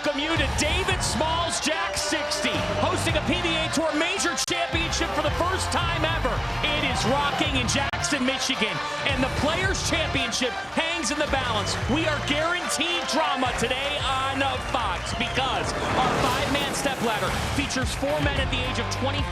welcome you to David Small's Jack 60, hosting a PBA Tour Major Championship for the first time ever. It is rocking in Jackson, Michigan, and the Players' Championship hangs in the balance. We are guaranteed drama today on Fox because our five-man stepladder features four men at the age of 25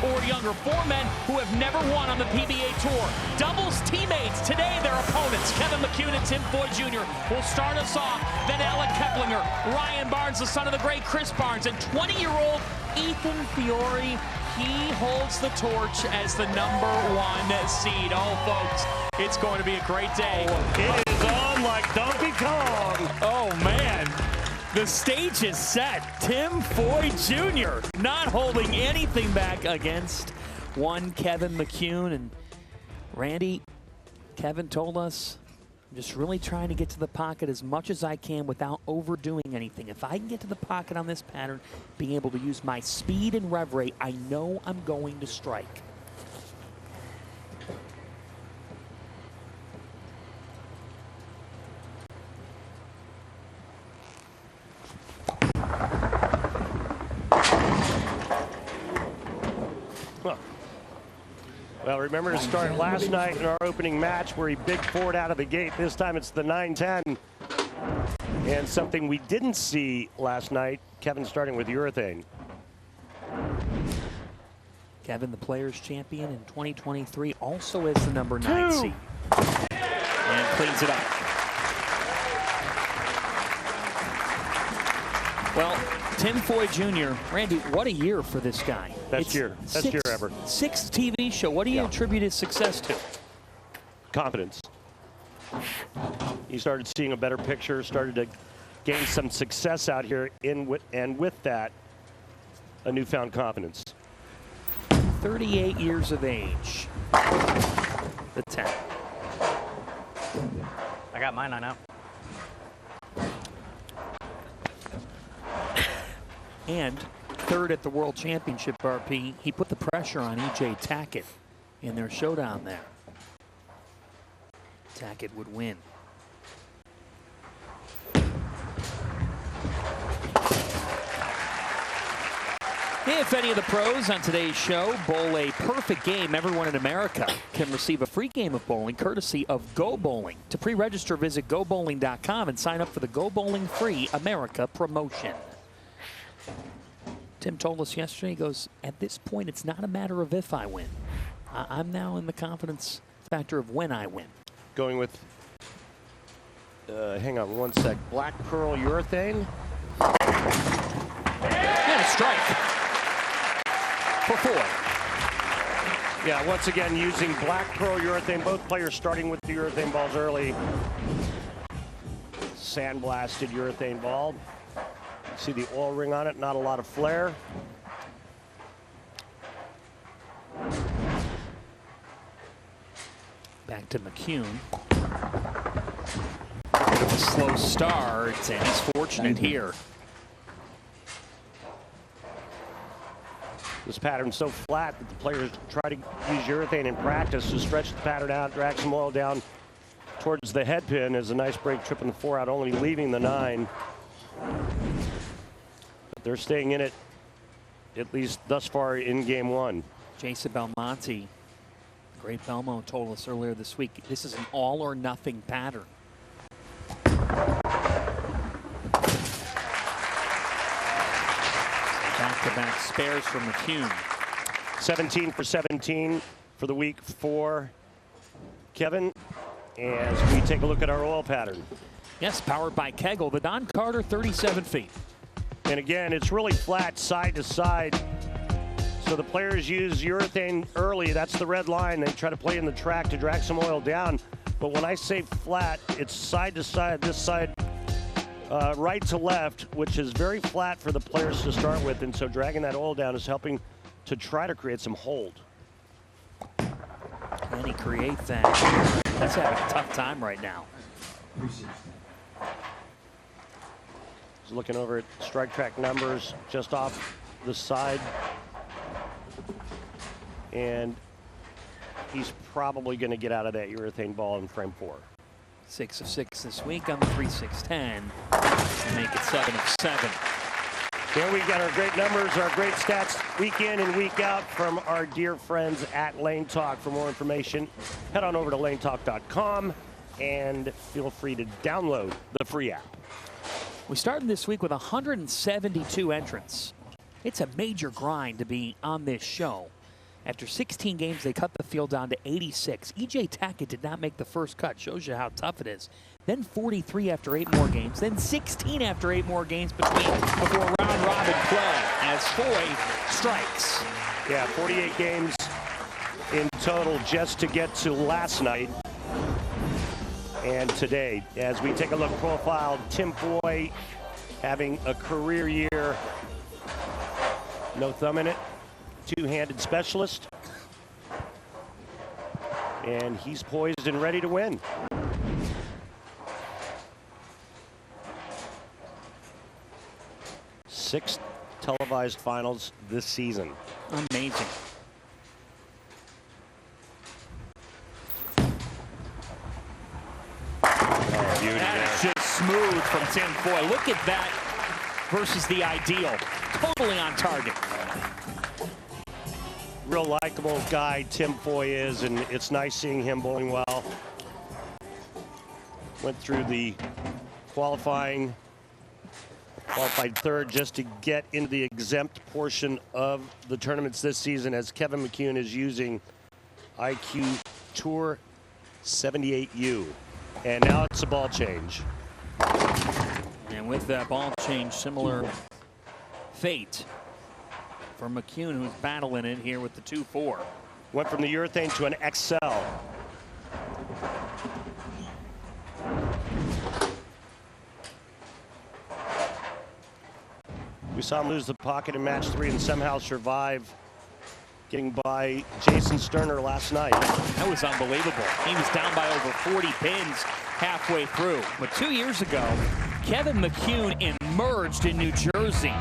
or younger, four men who have never won on the PBA Tour. Doubles teammates, today their opponents, Kevin McCune and Tim Foy Jr. will start us off, then Alex Keplinger, Ryan Barnes, the son of the great Chris Barnes, and 20-year-old Ethan Fiori. He holds the torch as the #1 seed. Oh, folks, it's going to be a great day. It is on like Donkey Kong. Oh, man. The stage is set. Tim Foy Jr. not holding anything back against one Kevin McCune. And Randy, Kevin told us, I'm just really trying to get to the pocket as much as I can without overdoing anything. If I can get to the pocket on this pattern, being able to use my speed and rev rate, I know I'm going to strike. Well, remember to start last night in our opening match where he big forward out of the gate. This time it's the 9-10. And something we didn't see last night, Kevin starting with urethane. Kevin, the Players' Champion in 2023, also as the #9 seed. And cleans it up. Well, Tim Foy Jr., Randy, what a year for this guy. Best year ever. Sixth TV show. What do you attribute his success to? Confidence. He started seeing a better picture, started to gain some success out here, and with that, a newfound confidence. 38 years of age. The 10. I got mine on out. And third at the World Championship, RP, he put the pressure on E.J. Tackett in their showdown there. Tackett would win. If any of the pros on today's show bowl a perfect game, everyone in America can receive a free game of bowling courtesy of Go Bowling. To pre-register, visit GoBowling.com and sign up for the Go Bowling Free America promotion. Tim told us yesterday, he goes, at this point, it's not a matter of if I win. I'm now in the confidence factor of when I win. Going with, hang on one sec, Black Pearl urethane. And a strike for Foy. Yeah, once again, using Black Pearl urethane. Both players starting with the urethane balls early. Sandblasted urethane ball. See the oil ring on it, not a lot of flare. Back to McCune. Bit of a slow start, and he's fortunate here. This pattern's so flat that the players try to use urethane in practice to stretch the pattern out, drag some oil down towards the head pin as a nice break, tripping the 4 out, only leaving the 9. They're staying in it, at least thus far in game 1. Jason Belmonte, the great Belmo, told us earlier this week, this is an all or nothing pattern. Back-to-back spares for McCune. 17 for 17 for the week for Kevin. As we take a look at our oil pattern. Yes, powered by Kegel, the Don Carter 37 feet. And again, it's really flat side to side. So the players use urethane early. That's the red line. They try to play in the track to drag some oil down. But when I say flat, it's side to side, this side, right to left, which is very flat for the players to start with. And so dragging that oil down is helping to try to create some hold. Can he create that? He's having a tough time right now. Looking over at strike track numbers just off the side. And he's probably going to get out of that urethane ball in frame 4. 6 of 6 this week on the 3-6-10. make it 7 of 7. Here we got our great numbers, our great stats week in and week out from our dear friends at Lane Talk. For more information, head on over to lanetalk.com and feel free to download the free app. We started this week with 172 entrants. It's a major grind to be on this show. After 16 games, they cut the field down to 86. E.J. Tackett did not make the first cut. Shows you how tough it is. Then 43 after 8 more games. Then 16 after 8 more games before round-robin play as Foy strikes. Yeah, 48 games in total just to get to last night and today. As we take a look profile, Tim Foy having a career year. No thumb in it. Two-handed specialist. And he's poised and ready to win. Six televised finals this season. Amazing. Oh, beauty there. That's just smooth from Tim Foy. Look at that versus the ideal. Totally on target. Real likable guy Tim Foy is, and it's nice seeing him bowling well. Went through the qualified third just to get into the exempt portion of the tournaments this season, as Kevin McCune is using IQ Tour 78U. And now it's a ball change. And with that ball change, similar fate for McCune, who's battling it here with the 2-4. Went from the urethane to an XL. We saw him lose the pocket in match 3 and somehow survive getting by Jason Sterner last night. That was unbelievable. He was down by over 40 pins halfway through. But 2 years ago, Kevin McCune emerged in New Jersey.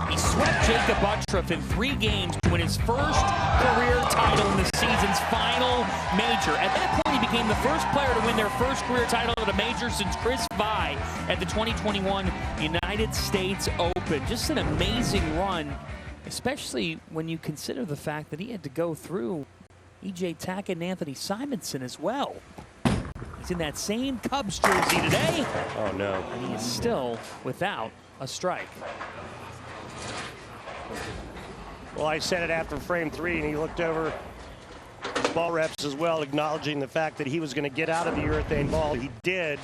He swept Jacob Buttroff in 3 games to win his first career title in the season's final major. At that point, he became the first player to win their first career title at a major since Chris Vi at the 2021 United States Open. Just an amazing run, especially when you consider the fact that he had to go through E.J. Tackett and Anthony Simonson as well. He's in that same Cubs jersey today. Oh, no. And he is still without a strike. Well, I said it after frame 3, and he looked over his ball reps as well, acknowledging the fact that he was going to get out of the urethane ball. He did.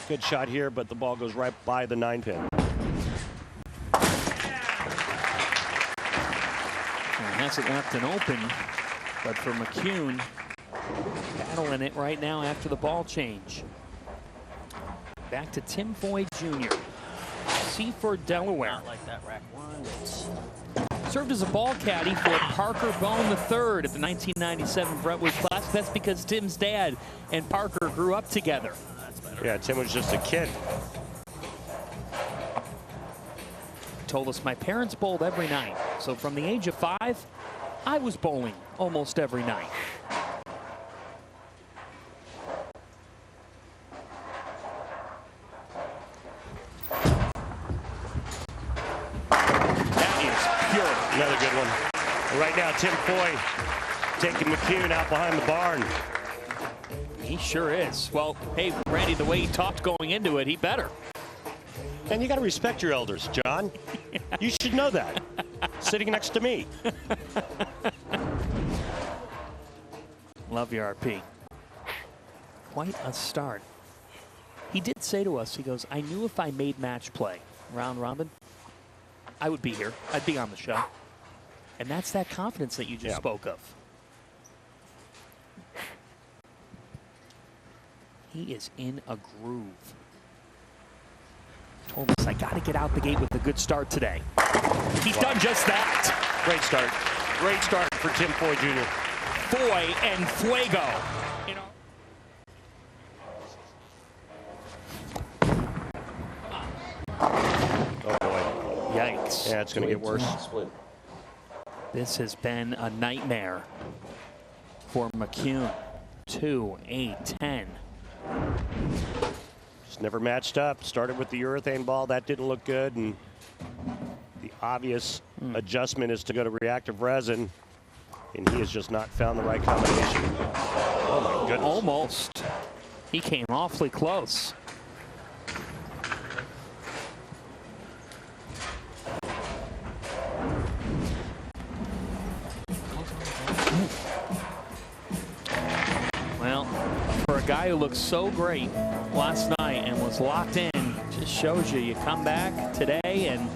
Good shot here, but the ball goes right by the 9-pin. Hasn't left an open, but for McCune, battling it right now after the ball change. Back to Tim Foy Jr. Seaford, Delaware. Served as a ball caddy for Parker Bone III at the 1997 Brentwood Classic. That's because Tim's dad and Parker grew up together. Yeah, Tim was just a kid. Told us my parents bowled every night. So from the age of 5, I was bowling almost every night. Another good one. And right now, Tim Foy taking McCune out behind the barn. He sure is. Well, hey, Randy, the way he talked going into it, he better. And you got to respect your elders, John. You should know that. Sitting next to me. Love your RP. Quite a start. He did say to us, he goes, I knew if I made match play round robin, I would be here. I'd be on the show. And that's that confidence that you just spoke of. He is in a groove. Told us I got to get out the gate with a good start today. He's done just that. Great start. Great start for Tim Foy Jr. Foy and Fuego. You know. Oh boy. Yikes. Yeah, it's going to get worse. This has been a nightmare for McCune. 2, 8, 10. Just never matched up. Started with the urethane ball. That didn't look good. And the obvious adjustment is to go to reactive resin. And he has just not found the right combination. Oh, my goodness. Almost. He came awfully close. Well, for a guy who looked so great last night and was locked in, just shows you come back today and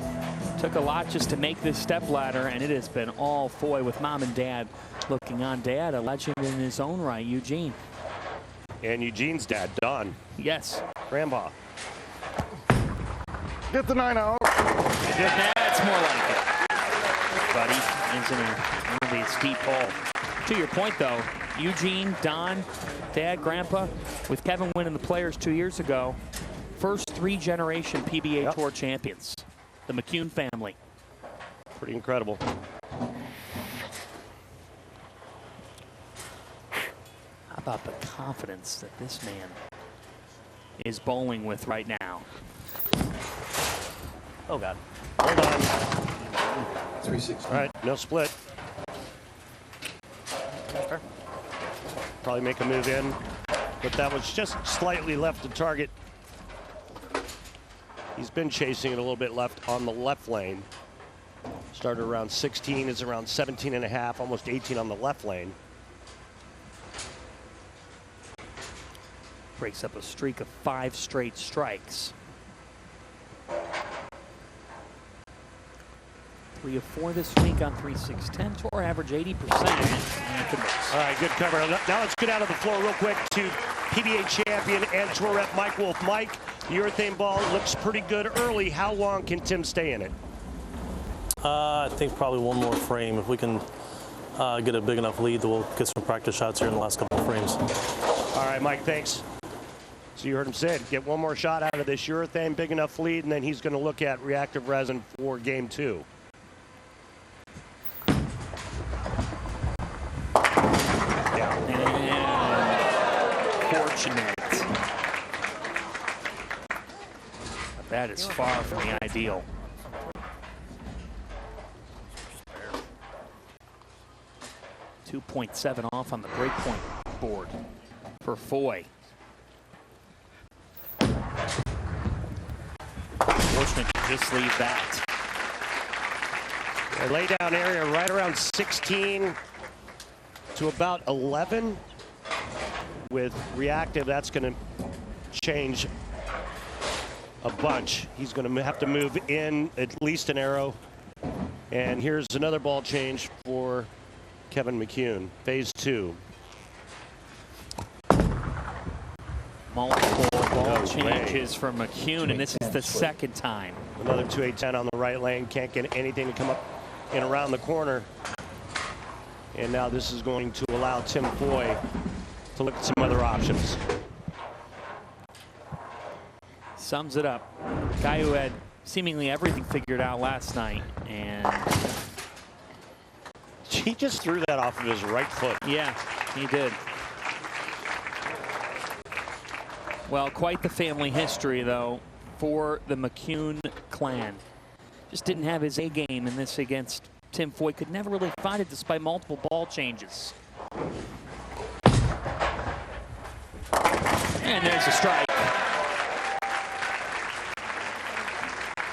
took a lot just to make this step ladder, and it has been all Foy with mom and dad looking on. Dad, a legend in his own right, Eugene. And Eugene's dad, Don. Yes. Grandpa. Get the 9 out. That's more like it. Buddy is in a really steep hole. To your point, though, Eugene, Don, Dad, Grandpa, with Kevin winning the Players 2 years ago, first three-generation PBA Tour champions, the McCune family. Pretty incredible. How about the confidence that this man is bowling with right now? Oh, God. Hold on. 360. All right, no split. Probably make a move in, but that was just slightly left of target. He's been chasing it a little bit left on the left lane. Started around 16, is around 17 and a half, almost 18 on the left lane. Breaks up a streak of 5 straight strikes. 3 of 4 this week on 3-6-10. Tour average 80%. All right, good cover. Now let's get out of the floor real quick to PBA champion and tour rep Mike Wolf. Mike, the urethane ball looks pretty good early. How long can Tim stay in it? I think probably one more frame. If we can get a big enough lead, then we'll get some practice shots here in the last couple of frames. All right, Mike, thanks. So you heard him say it. Get one more shot out of this urethane, big enough lead, and then he's going to look at reactive resin for game 2. Fortunate. That is far from the ideal. .7 off on the breakpoint board for Foy. Fortunate to just leave that. A lay down area right around 16 to about 11. With reactive, that's going to change a bunch. He's going to have to move in at least an arrow. And here's another ball change for Kevin McCune, phase 2. Multiple ball changes for McCune, and this is the second time. Another 2-8-10 on the right lane. Can't get anything to come up and around the corner. And now this is going to allow Tim Foy to look at some other options. Sums it up. Guy who had seemingly everything figured out last night, and he just threw that off of his right foot. Yeah, he did. Well, quite the family history, though, for the McCune clan. Just didn't have his A game in this against Tim Foy. Could never really find it despite multiple ball changes. And there's a strike.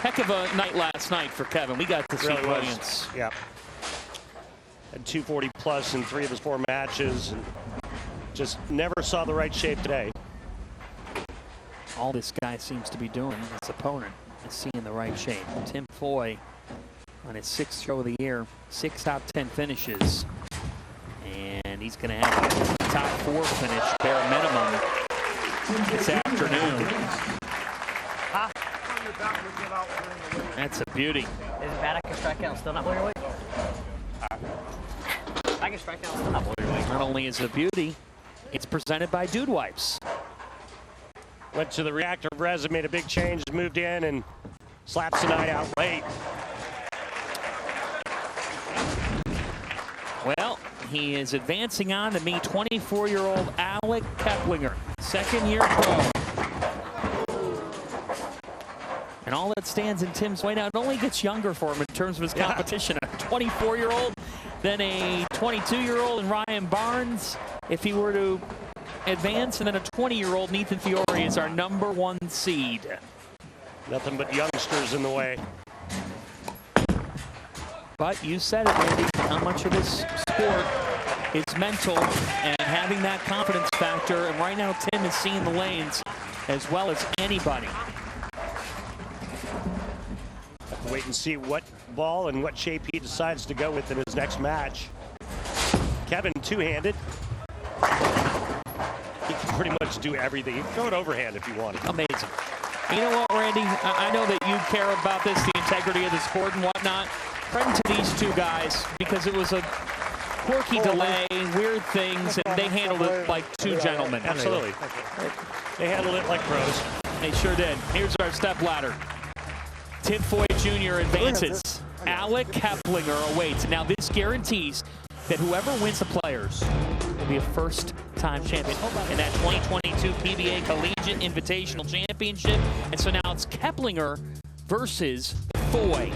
Heck of a night last night for Kevin. We got to see Really brilliance. was. Yeah. Had 240 plus in 3 of his 4 matches. And just never saw the right shape today. All this guy seems to be doing, his opponent, is seeing the right shape. Tim Foy on his 6th show of the year, 6 top 10 finishes. And he's going to have a top 4 finish, bare minimum, this afternoon. That's a beauty. Is it bad I can strike out and still not blow your weight? I can strike out and still not blow your weight. Not only is it a beauty, it's presented by Dude Wipes. Went to the reactive resin, made a big change, moved in, and slaps the night out late. Well, he is advancing on to meet 24-year-old Alec Keplinger. Second-year pro. And all that stands in Tim's way now, it only gets younger for him in terms of his competition. A 24-year-old, then a 22-year-old in Ryan Barnes, if he were to advance, and then a 20-year-old Nathan Fiori is our #1 seed. Nothing but youngsters in the way. But you said it, Randy, how much of this sport is mental and having that confidence factor. And right now, Tim is seeing the lanes as well as anybody. Have to wait and see what ball and what shape he decides to go with in his next match. Kevin, two-handed. He can pretty much do everything. You can throw it overhand if you want. Amazing. You know what, Randy? I know that you care about this, the integrity of the sport and whatnot. Credit to these two guys, because it was a quirky delay, weird things, and they handled it like two gentlemen. Absolutely. They handled it like pros. They sure did. Here's our step ladder. Tim Foy Jr. advances. Alec Keplinger awaits. Now this guarantees that whoever wins the Players will be a first-time champion in that 2022 PBA Collegiate Invitational Championship. And so now it's Keplinger versus Foy.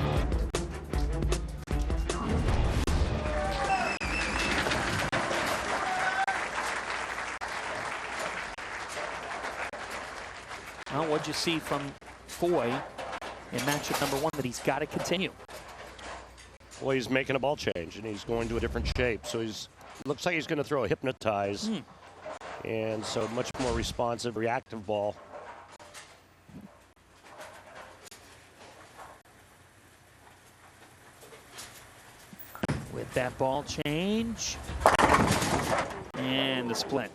Well, what'd you see from Foy in matchup #1 that he's got to continue? Well, he's making a ball change, and he's going to a different shape. So looks like he's going to throw a hypnotize. And so much more responsive, reactive ball. With that ball change. And the split.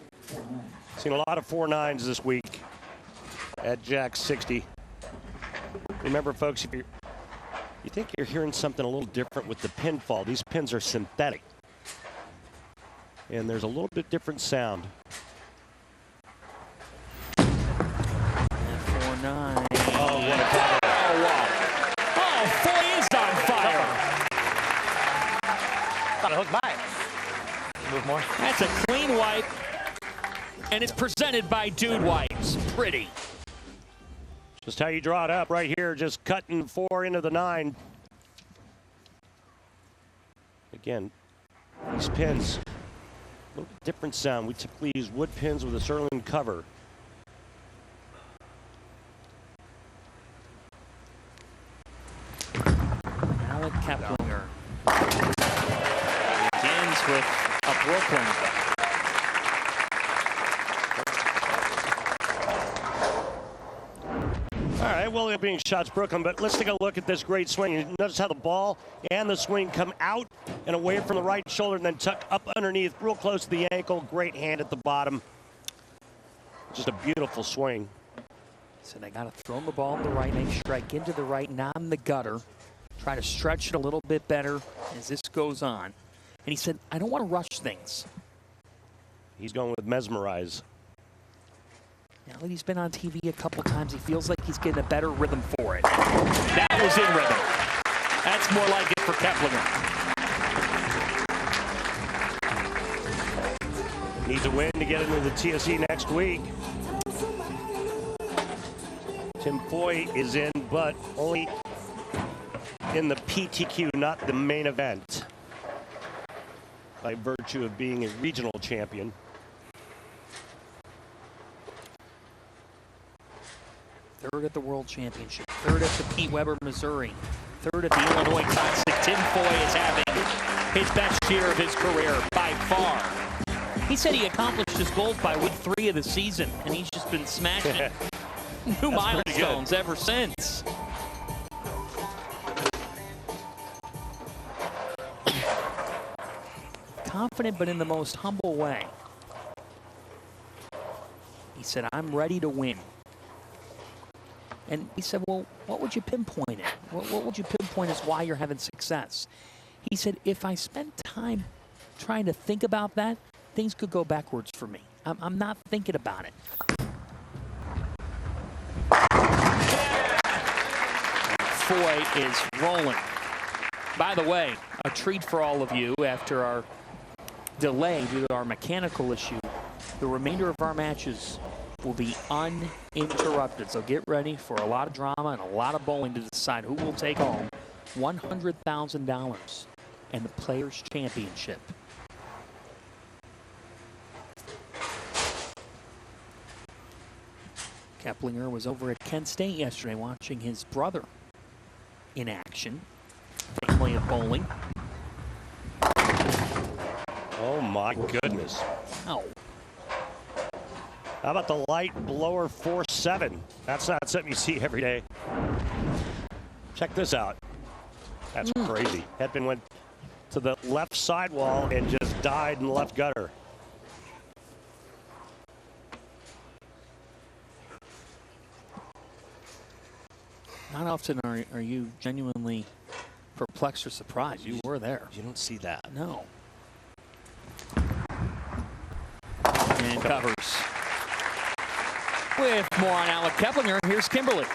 Seen a lot of 4-9s this week at Jack 60. Remember, folks, if you think you're hearing something a little different with the pinfall, these pins are synthetic. And there's a little bit different sound. 4-9. Oh, what a cover. Oh, wow. Oh, Foy is on fire. Thought I hooked by it. Move more. That's a clean wipe. And it's presented by Dude Wipes. Pretty. Just how you draw it up right here, just cutting 4 into the 9. Again, these pins, a little different sound. We typically use wood pins with a Serling cover. Alec Keplinger begins with a Brooklyn. All right, well, they're being shots Brooklyn, but let's take a look at this great swing. You notice how the ball and the swing come out and away from the right shoulder and then tuck up underneath, real close to the ankle. Great hand at the bottom. Just a beautiful swing. So they got to throw the ball to the right, make strike into the right, not in the gutter. Try to stretch it a little bit better as this goes on. And he said, I don't want to rush things. He's going with mesmerize. Now that he's been on TV a couple times, he feels like he's getting a better rhythm for it. That was in rhythm. That's more like it for Keplinger. Needs a win to get into the TSE next week. Tim Foy is in, but only in the PTQ, not the main event, by virtue of being a regional champion. Third at the World Championship, third at the Pete Weber, Missouri, third at the Illinois Classic. Tim Foy is having his best year of his career by far. He said he accomplished his goals by week 3 of the season, and he's just been smashing new milestones ever since. Confident, but in the most humble way. He said, I'm ready to win. And he said, well, what would you pinpoint it? What would you pinpoint as why you're having success? He said, if I spend time trying to think about that, things could go backwards for me. I'm not thinking about it. Foy is rolling. By the way, a treat for all of you after our delay due to our mechanical issue. The remainder of our matches will be uninterrupted. So get ready for a lot of drama and a lot of bowling to decide who will take home $100,000 and the Players' Championship. Keplinger was over at Kent State yesterday watching his brother in action. Family of bowling. Oh my goodness. Ow. How about the light blower 4-7? That's not something you see every day. Check this out. That's crazy. Headpin went to the left sidewall and just died in the left gutter. Not often are you genuinely perplexed or surprised. You were there. You don't see that. No. And covers. With more on Alec Keplinger, here's Kimberly.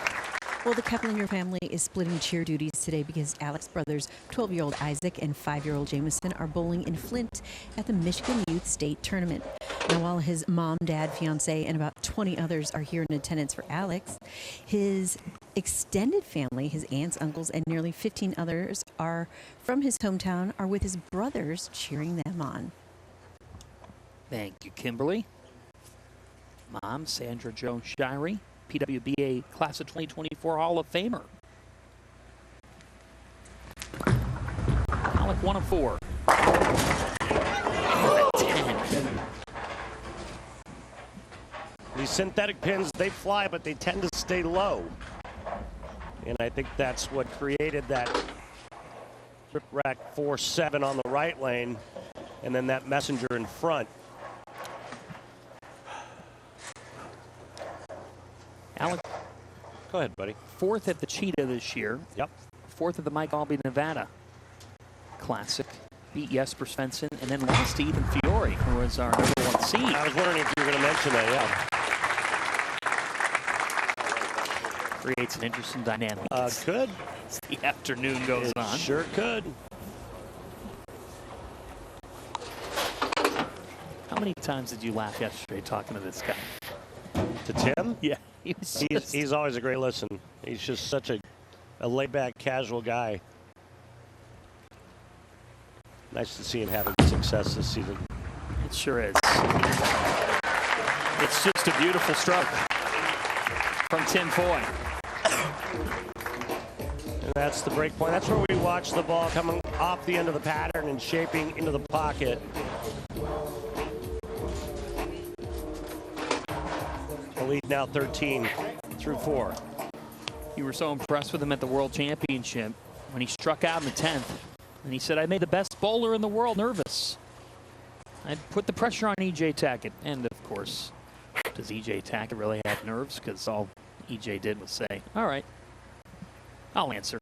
Well, the Keplinger family is splitting cheer duties today because Alec's brothers, 12-year-old Isaac and 5-year-old Jameson, are bowling in Flint at the Michigan Youth State Tournament. Now, while his mom, dad, fiance, and about 20 others are here in attendance for Alex, his extended family, his aunts, uncles, and nearly 15 others are from his hometown, are with his brothers cheering them on. Thank you, Kimberly. Mom, Sandra Jo Shirey, PWBA Class of 2024 Hall of Famer. Alec 1 of 4. 10. These synthetic pins, they fly, but they tend to stay low. And I think that's what created that rip rack 4-7 on the right lane, and then that messenger in front. Alec, go ahead, buddy. 4th at the Cheetah this year. Yep. 4th at the Mike Albee, Nevada Classic. Beat Jesper Svensson and then lost to Ethan Fiori, who was our #1 seed. I was wondering if you were going to mention that, yeah. Creates an interesting dynamic. Could. As the afternoon goes on. Sure could. How many times did you laugh yesterday talking to this guy? To Tim? Yeah. He's always a great listen. He's just such a laid-back, casual guy. Nice to see him having success this season. It sure is. It's just a beautiful stroke from Tim Foy. And that's the break point. That's where we watch the ball coming off the end of the pattern and shaping into the pocket. The lead now 13 through 4. You were so impressed with him at the World Championship when he struck out in the 10th. And he said, I made the best bowler in the world nervous. I put the pressure on E.J. Tackett. And, of course, does E.J. Tackett really have nerves? Because all E.J. did was say, all right, I'll answer.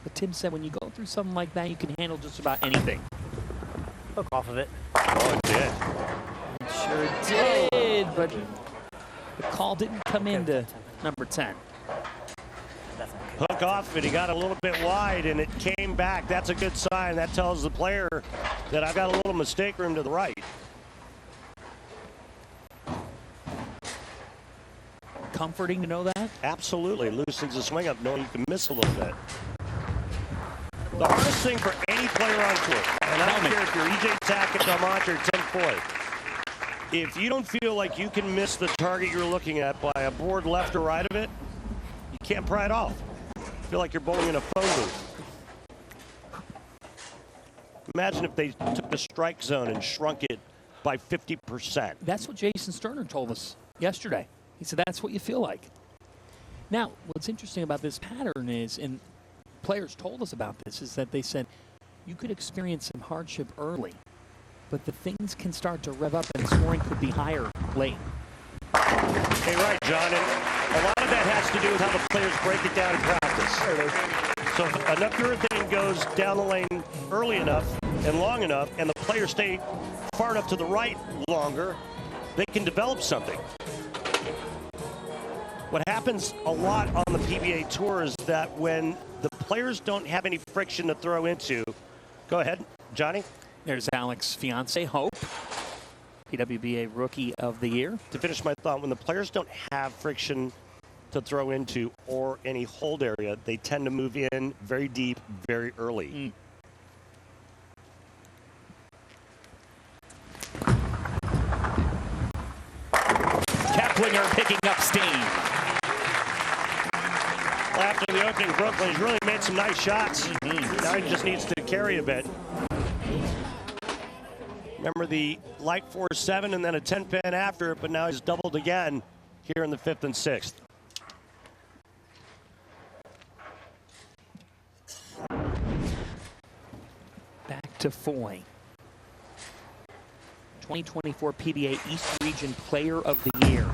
But Tim said when you go through something like that, you can handle just about anything. Hook off of it. Oh, it did. It sure did, but the call didn't come into number 10. Hook off, and he got a little bit wide, and it came back. That's a good sign. That tells the player that I've got a little mistake room to the right. Comforting to know that? Absolutely. Loosens the swing up, knowing you can miss a little bit. The hardest thing for any player on tour, and I don't care if you're E.J. Tackett, Belmont, or Tim Foy, if you don't feel like you can miss the target you're looking at by a board left or right of it, you can't pry it off. You feel like you're bowling in a phone booth. Imagine if they took the strike zone and shrunk it by 50%. That's what Jason Sterner told us yesterday. He said that's what you feel like. Now, what's interesting about this pattern is, and players told us about this, is that they said you could experience some hardship early, but the things can start to rev up and scoring could be higher late. Hey, right, John, and a lot of that has to do with how the players break it down in practice. So if enough urethane goes down the lane early enough and long enough, and the players stay far enough to the right longer, they can develop something. What happens a lot on the PBA Tour is that when the players don't have any friction to throw into, go ahead, Johnny. There's Alex's fiance, Hope. PWBA Rookie of the Year. To finish my thought, when the players don't have friction to throw into or any hold area, they tend to move in very deep, very early. Keplinger picking up steam. Well, after the opening, Brooklyn has really made some nice shots. Now he just needs to carry a bit. Remember the light 4-7 and then a 10-pin after it, but now he's doubled again here in the 5th and 6th. Back to Foy. 2024 PBA East Region Player of the Year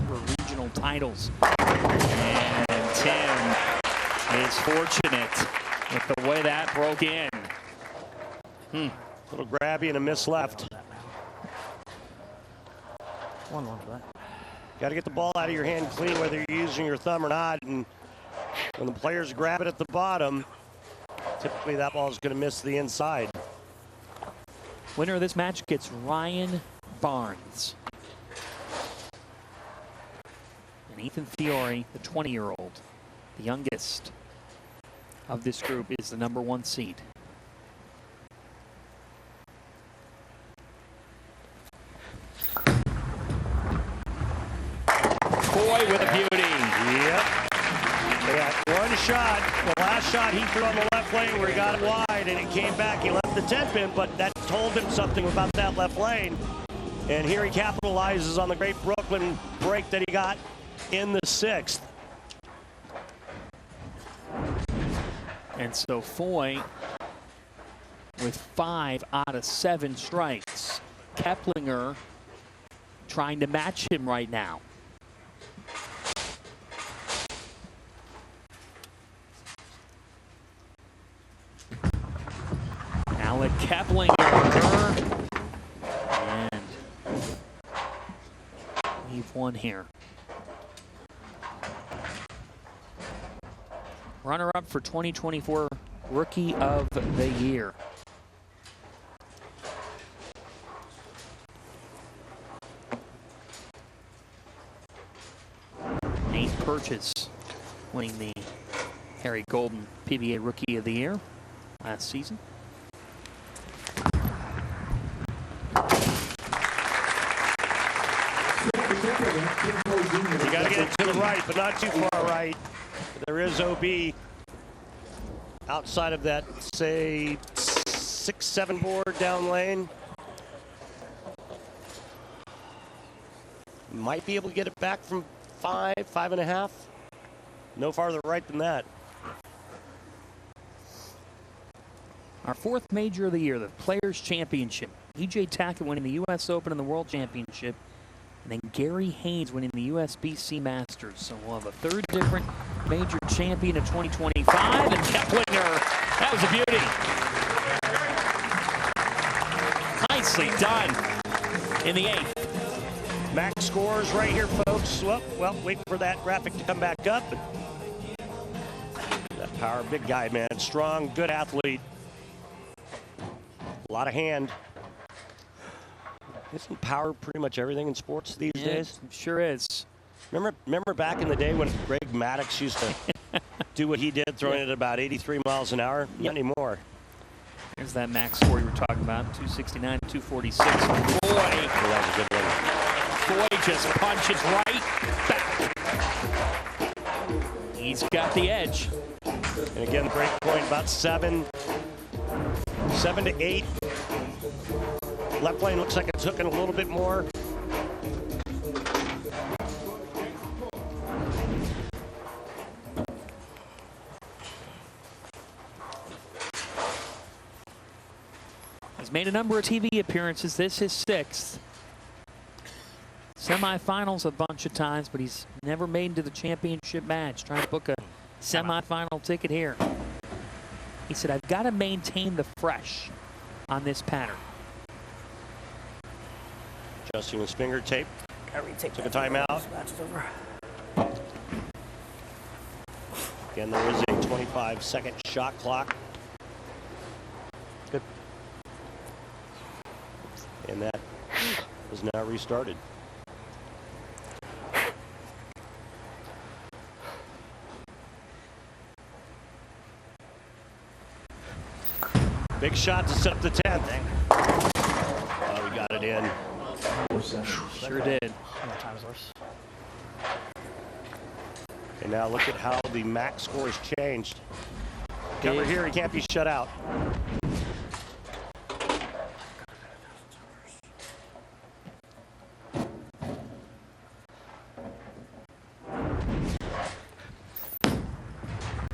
for regional titles. And Tim is fortunate with the way that broke in. Little grabby and a miss left. 1-1 for that. Got to get the ball out of your hand clean, whether you're using your thumb or not. And when the players grab it at the bottom, typically that ball is going to miss the inside. Winner of this match gets Ryan Barnes. And Ethan Fiori, the 20-year-old, the youngest of this group, is the #1 seed. Foy with a beauty. Yep. They had one shot. The last shot he threw on the left lane where he got it wide and it came back. He left the 10-pin, but that told him something about that left lane. And here he capitalizes on the great Brooklyn break that he got in the 6th. And so Foy with 5 out of 7 strikes. Keplinger trying to match him right now. Alec Keplinger. And we've won here. Runner-up for 2024 Rookie of the Year. Nate Purchase winning the Harry Golden PBA Rookie of the Year last season. You got to get it to the right, but not too far right. There is OB outside of that, say, 6-7 board down lane. Might be able to get it back from 5.5. No farther right than that. Our 4th major of the year, the Players' Championship. EJ Tackett winning the U.S. Open and the World Championship. And then Gary Haynes winning the USBC Masters. So we'll have a 3rd different major champion of 2025. And Keplinger, that was a beauty. Nicely done in the 8th. Max scores right here, folks. Well, wait for that graphic to come back up. That power, big guy, man. Strong, good athlete. A lot of hand. Isn't power pretty much everything in sports these days? It sure is. Remember back in the day when Greg Maddox used to do what he did, throwing it at about 83 miles an hour? Not anymore. There's that max score you were talking about, 269, 246. Foy. That was a good one. Foy just punches right back. He's got the edge. And again, the break point about 7 to 8. Left lane looks like it's hooking a little bit more. He's made a number of TV appearances. This is 6th. Semifinals a bunch of times, but he's never made into the championship match. Trying to book a semifinal ticket here. He said, I've got to maintain the fresh on this pattern. Adjusting his finger tape. Took a timeout. Again, there is a 25-second shot clock. Good. And that is now restarted. Big shot to set up the 10th. Oh, we got it in. Sure did. And now look at how the max score has changed. Cover here, he can't be shut out.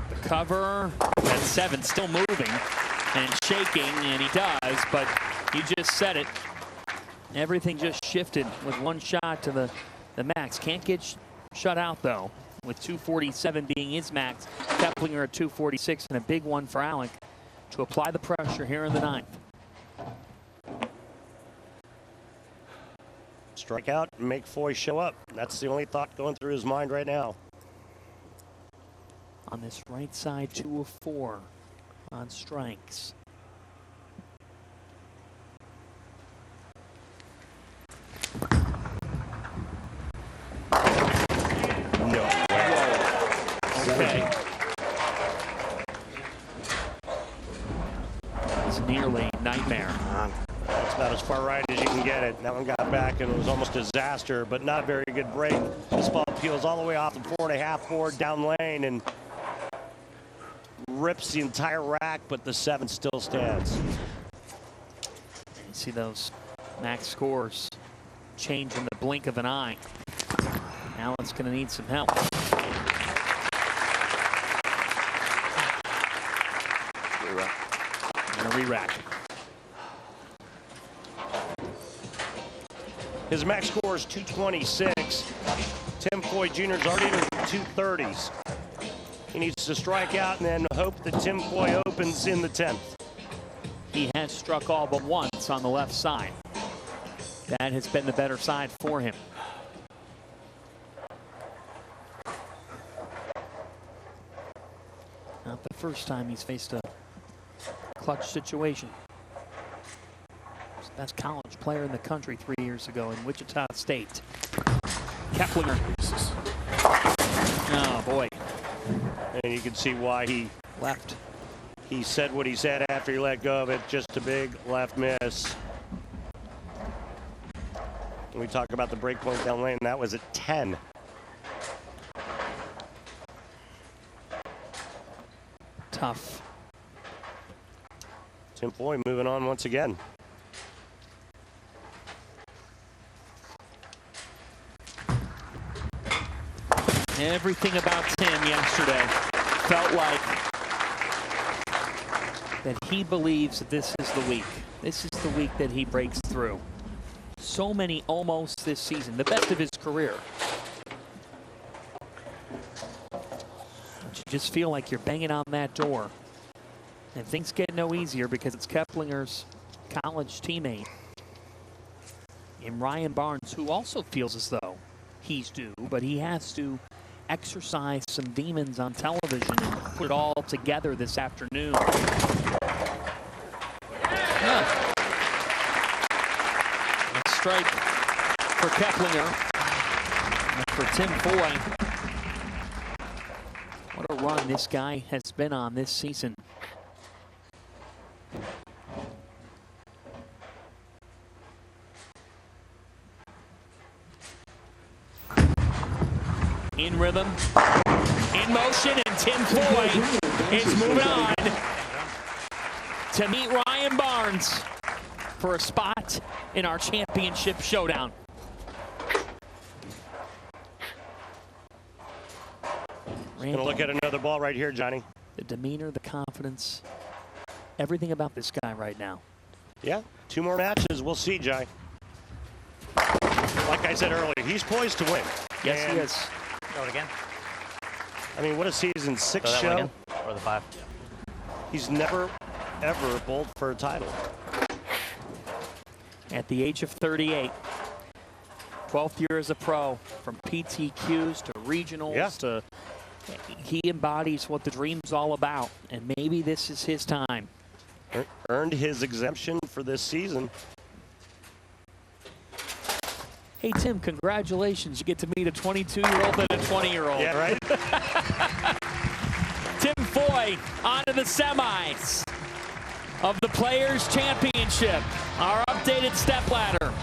The cover at 7, still moving and shaking, and he does, but you just said it. Everything just shifted with one shot to the max. Can't get shut out, though, with 247 being his max. Keplinger at 246, and a big one for Alec to apply the pressure here in the 9th. Strike out and make Foy show up. That's the only thought going through his mind right now. On this right side, 2 of 4 on strikes. No. Okay. It's nearly nightmare. That's about as far right as you can get it. That one got back and it was almost a disaster, but not a very good break. This ball peels all the way off the 4.5 board down lane and rips the entire rack, but the 7 still stands. You see those max scores change in the blink of an eye. Alan's going to need some help. And a re-rack. His max score is 226. Tim Foy Jr. is already in the 230s. He needs to strike out and then hope that Tim Foy opens in the 10th. He has struck all but once on the left side. That has been the better side for him. Not the first time he's faced a clutch situation. He's the best college player in the country 3 years ago in Wichita State. Keplinger. Oh, boy. And you can see why he Left. He said what he said after he let go of it. Just a big left miss. When we talk about the break point down lane, that was at 10. Tough. Tim Foy moving on once again. Everything about Tim yesterday felt like that he believes that this is the week. This is the week that he breaks through. So many almost this season, the best of his career. But you just feel like you're banging on that door. And things get no easier because it's Keplinger's college teammate in Ryan Barnes, who also feels as though he's due, but he has to exercise some demons on television and put it all together this afternoon. A strike for Keplinger. And for Tim Foy. What a run this guy has been on this season. In rhythm, in motion, and Tim Foy is moving on to meet Ryan Barnes for a spot in our championship showdown. Gonna look at another ball right here, Johnny. The demeanor, the confidence, everything about this guy right now. Yeah, 2 more matches. We'll see, Jai. Like I said earlier, he's poised to win. Yes, and he is. Throw it again. I mean, what a season. 6 Throw that one show. again. Or the 5. He's never, ever bowled for a title. At the age of 38, 12th year as a pro, from PTQs to regionals to he embodies what the dream's all about, and maybe this is his time. Earned his exemption for this season. Hey, Tim, congratulations. You get to meet a 22-year-old and a 20-year-old. Yeah, right? Tim Foy on to the semis of the Players' Championship. Our updated stepladder.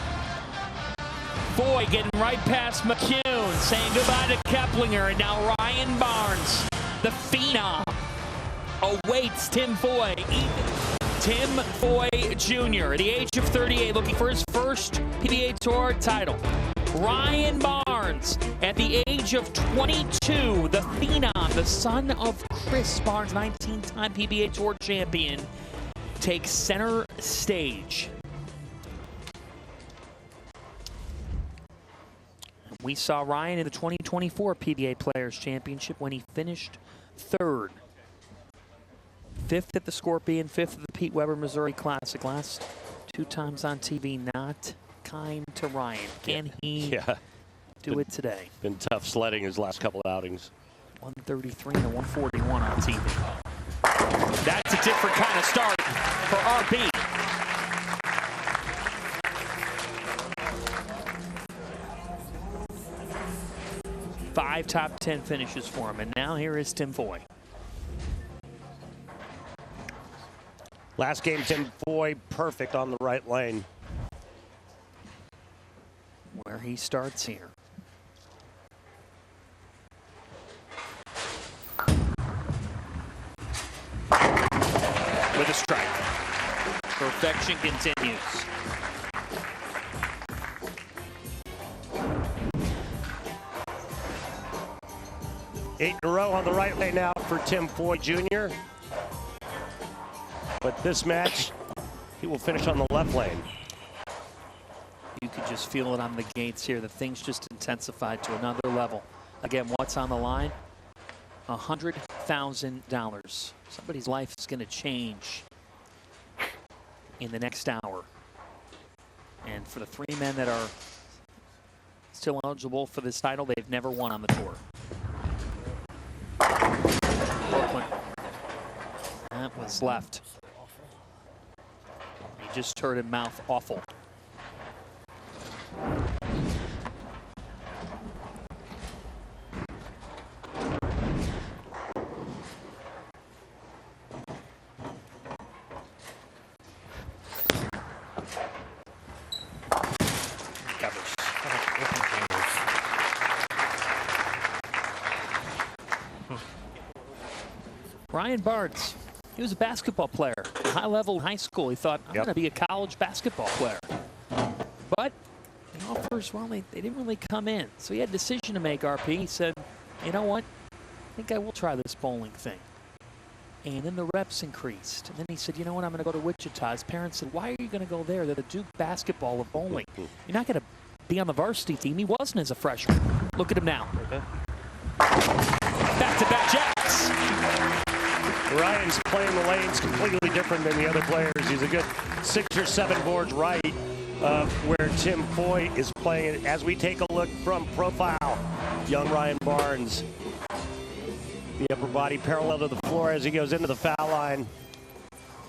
Foy getting right past McCune, saying goodbye to Keplinger, and now Ryan Barnes, the phenom, awaits Tim Foy. Tim Foy Jr., at the age of 38, looking for his first PBA Tour title. Ryan Barnes, at the age of 22, the phenom, the son of Chris Barnes, 19-time PBA Tour champion, takes center stage. We saw Ryan in the 2024 PBA Players Championship when he finished third. Fifth at the Scorpion, fifth at the Pete Weber Missouri Classic. Last 2 times on TV, not kind to Ryan. Can he do it today? Been tough sledding his last couple of outings. 133 and a 141 on TV. That's a different kind of start for RB. Five top 10 finishes for him, and now here is Tim Foy. Last game, Tim Foy perfect on the right lane. Where he starts here. With a strike. Perfection continues. Eight in a row on the right lane now for Tim Foy Jr. But this match, he will finish on the left lane. You could just feel it on the gates here. The things just intensified to another level. Again, what's on the line? $100,000. Somebody's life is going to change in the next hour. And for the 3 men that are still eligible for this title, they've never won on the tour. Brooklyn. That was left. He just heard him mouth awful. Ryan Barnes, he was a basketball player, high level in high school. He thought, I'm going to be a college basketball player. But the offers, well, they didn't really come in. So he had a decision to make, RP. He said, you know what? I think I will try this bowling thing. And then the reps increased. And then he said, you know what? I'm going to go to Wichita. His parents said, why are you going to go there? They're the Duke basketball of bowling. You're not going to be on the varsity team. He wasn't as a freshman. Look at him now. Back-to-back jacks. Ryan's playing the lanes completely different than the other players. He's a good 6 or 7 boards right of where Tim Foy is playing it. As we take a look from profile, young Ryan Barnes. The upper body parallel to the floor as he goes into the foul line.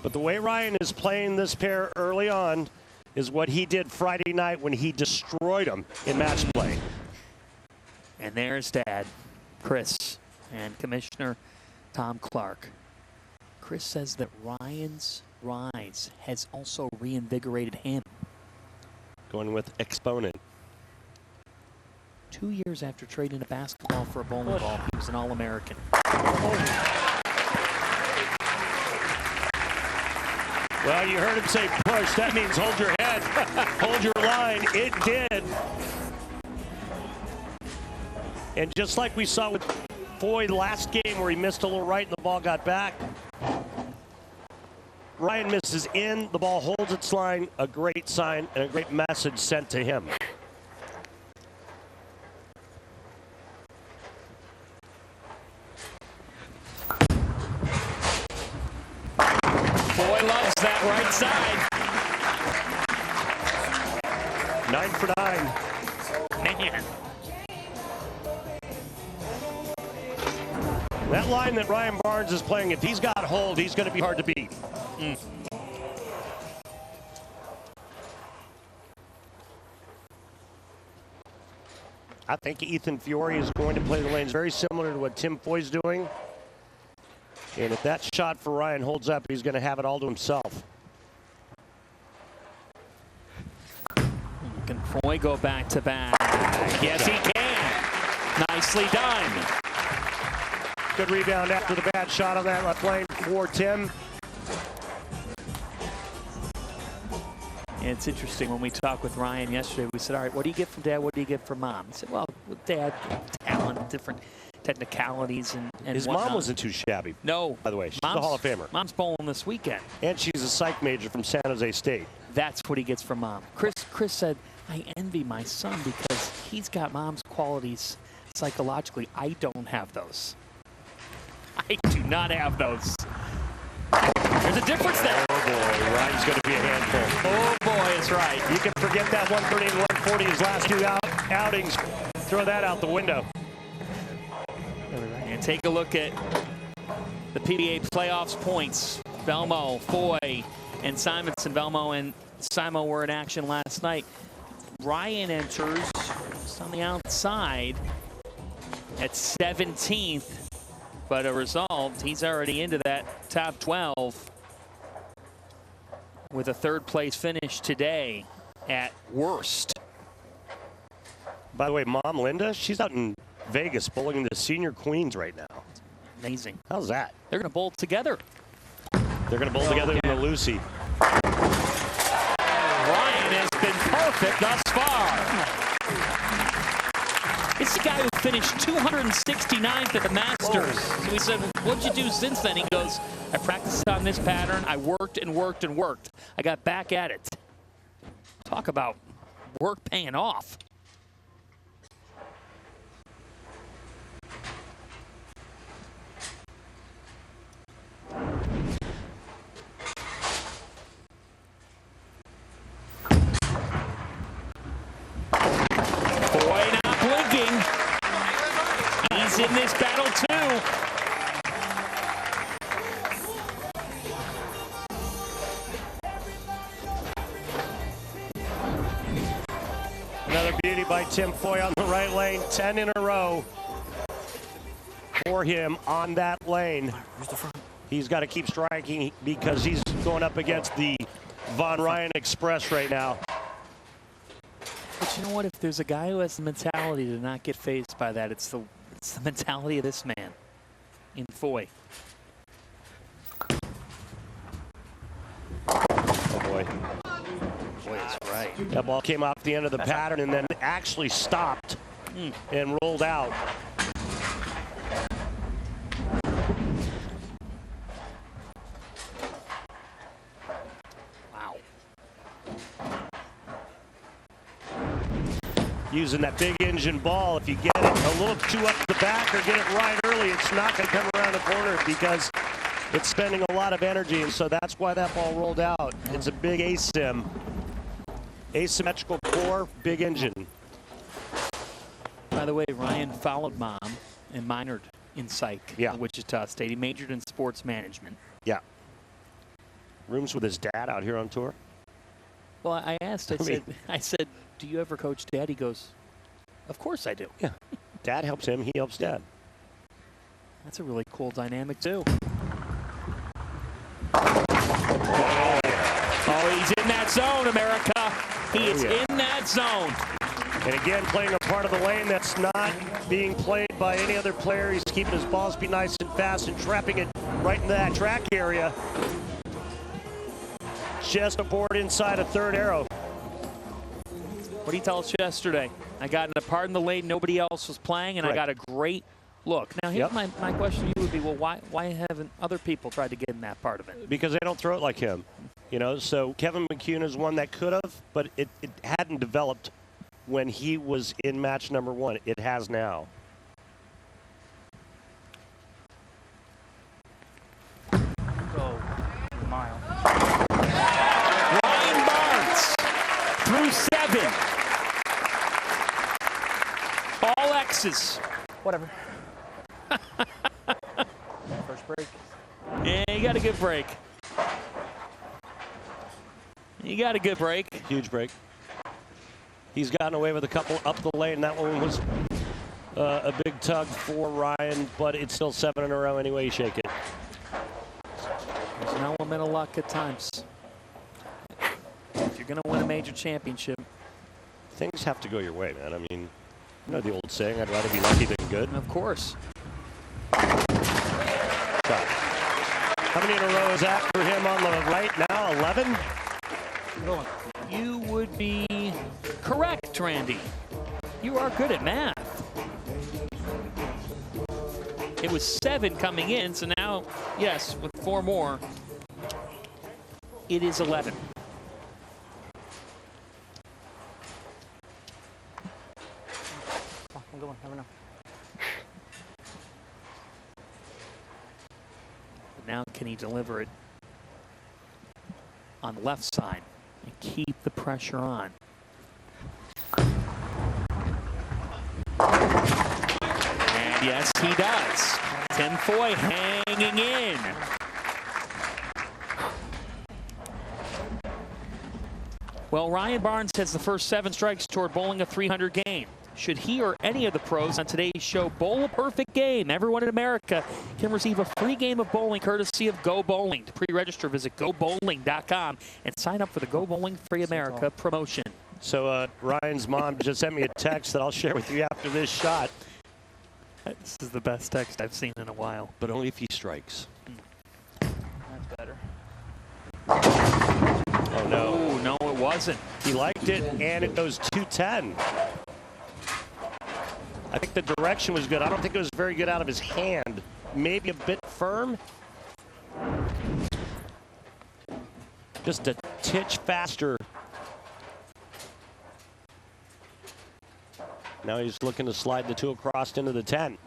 But the way Ryan is playing this pair early on is what he did Friday night when he destroyed him in match play. And there's Dad, Chris, and Commissioner Tom Clark. Chris says that Ryan's rise has also reinvigorated him. Going with exponent. 2 years after trading a basketball for a bowling ball, he was an All-American. Well, you heard him say push. That means hold your head, hold your line. It did. And just like we saw with Foy last game where he missed a little right and the ball got back, Ryan misses in, the ball holds its line, a great sign and a great message sent to him. Foy loves that right side. 9 for 9. Man. That line that Ryan Barnes is playing, if he's got hold, he's going to be hard to beat. I think Ethan Fiori is going to play the lanes very similar to what Tim Foy's doing. And if that shot for Ryan holds up, he's going to have it all to himself. Can Foy go back to back? Yes, he can. Nicely done. Good rebound after the bad shot on that left lane for Tim. And it's interesting, when we talked with Ryan yesterday, we said, all right, what do you get from Dad? What do you get from Mom? He said, well, with Dad, talent, different technicalities and his whatnot. mom wasn't too shabby. No. By the way, she's a Hall of Famer. Mom's bowling this weekend. And she's a psych major from San Jose State. That's what he gets from Mom. Chris said, I envy my son because he's got Mom's qualities psychologically. I don't have those. I do not have those. There's a difference there. Oh boy, Ryan's going to be a handful. Oh boy, it's right. You can forget that 130 to 140 his last two outings. Throw that out the window. And take a look at the PBA playoffs points. Belmo, Foy, and Simonson. Belmo and Simo were in action last night. Ryan enters just on the outside at 17th. But a result, he's already into that top 12 with a third place finish today at worst. By the way, Mom Linda, she's out in Vegas bowling the senior queens right now. Amazing. How's that? They're going to bowl together. They're going to bowl together in the Lucy. Ryan has been perfect thus far. This is a guy who finished 269th at the Masters. So we said, well, what'd you do since then? He goes, I practiced on this pattern. I worked and worked and worked. I got back at it. Talk about work paying off. Foy not blinking. He's in this battle too. Another beauty by Tim Foy on the right lane. 10 in a row for him on that lane. He's got to keep striking because he's going up against the Von Ryan Express right now. But you know what? If there's a guy who has the mentality to not get fazed by that, it's the mentality of this man in Foy. Oh boy. Boy, that's right. That ball came off the end of the pattern and then actually stopped and rolled out. Wow. Using that big engine ball, if you get it a little too up the back or get it right early, it's not going to come around the corner because it's spending a lot of energy, and so that's why that ball rolled out. It's a big asymmetrical core, big engine. By the way, Ryan followed Mom and minored in psych at Wichita State. He majored in sports management. Yeah. Rooms with his dad out here on tour. Well, I asked, I said, do you ever coach Dad? He goes, of course I do. Yeah. Dad helps him, he helps Dad. That's a really cool dynamic, too. Oh, he's in that zone, America. He is in that zone. And again, playing a part of the lane that's not being played by any other player. He's keeping his ball speed nice and fast and trapping it right into that track area. Just aboard inside a third arrow. What did he tell us yesterday? I got in a part in the lane nobody else was playing, and I got a great look. Now, here's my question to you would be, well, why haven't other people tried to get in that part of it? Because they don't throw it like him. You know, so Kevin McCune is one that could have, but it hadn't developed when he was in match number one. It has now. Go a mile. Ryan Barnes through 7. All X's. Whatever. First break. Yeah, you got a good break. You got a good break. Huge break. He's gotten away with a couple up the lane. That one was a big tug for Ryan, but it's still 7 in a row anyway. You shake it. There's an element of luck at times. If you're going to win a major championship, things have to go your way, man. I mean, you know the old saying, I'd rather be lucky than good. Of course. Shot. How many in a row is that for him on the right now? 11? You would be correct, Randy. You are good at math. It was 7 coming in, so now, yes, with 4 more, it is 11. I'm going, never know. Now can he deliver it on the left side and keep the pressure on? And yes, he does. Tim Foy hanging in. Well, Ryan Barnes has the first 7 strikes toward bowling a 300 game. Should he or any of the pros on today's show bowl a perfect game, everyone in America can receive a free game of bowling courtesy of Go Bowling. To pre-register, visit GoBowling.com and sign up for the Go Bowling Free America promotion. So Ryan's mom just sent me a text that I'll share with you after this shot. This is the best text I've seen in a while. But only if he strikes. That's better. Oh, no. Oh, no, it wasn't. He liked it, and it goes 210. I think the direction was good. I don't think it was very good out of his hand. Maybe a bit firm. Just a titch faster. Now he's looking to slide the 2 across into the 10.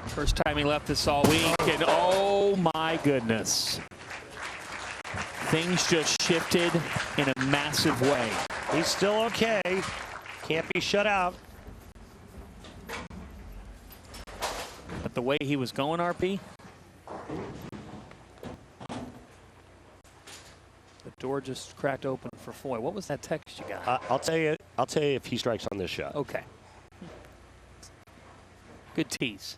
First time he left this all week, and oh my goodness. Things just shifted in a massive way. He's still okay. Can't be shut out. But the way he was going, RP, the door just cracked open for Foy. What was that text you got? I'll tell you if he strikes on this shot. Okay. Good tease.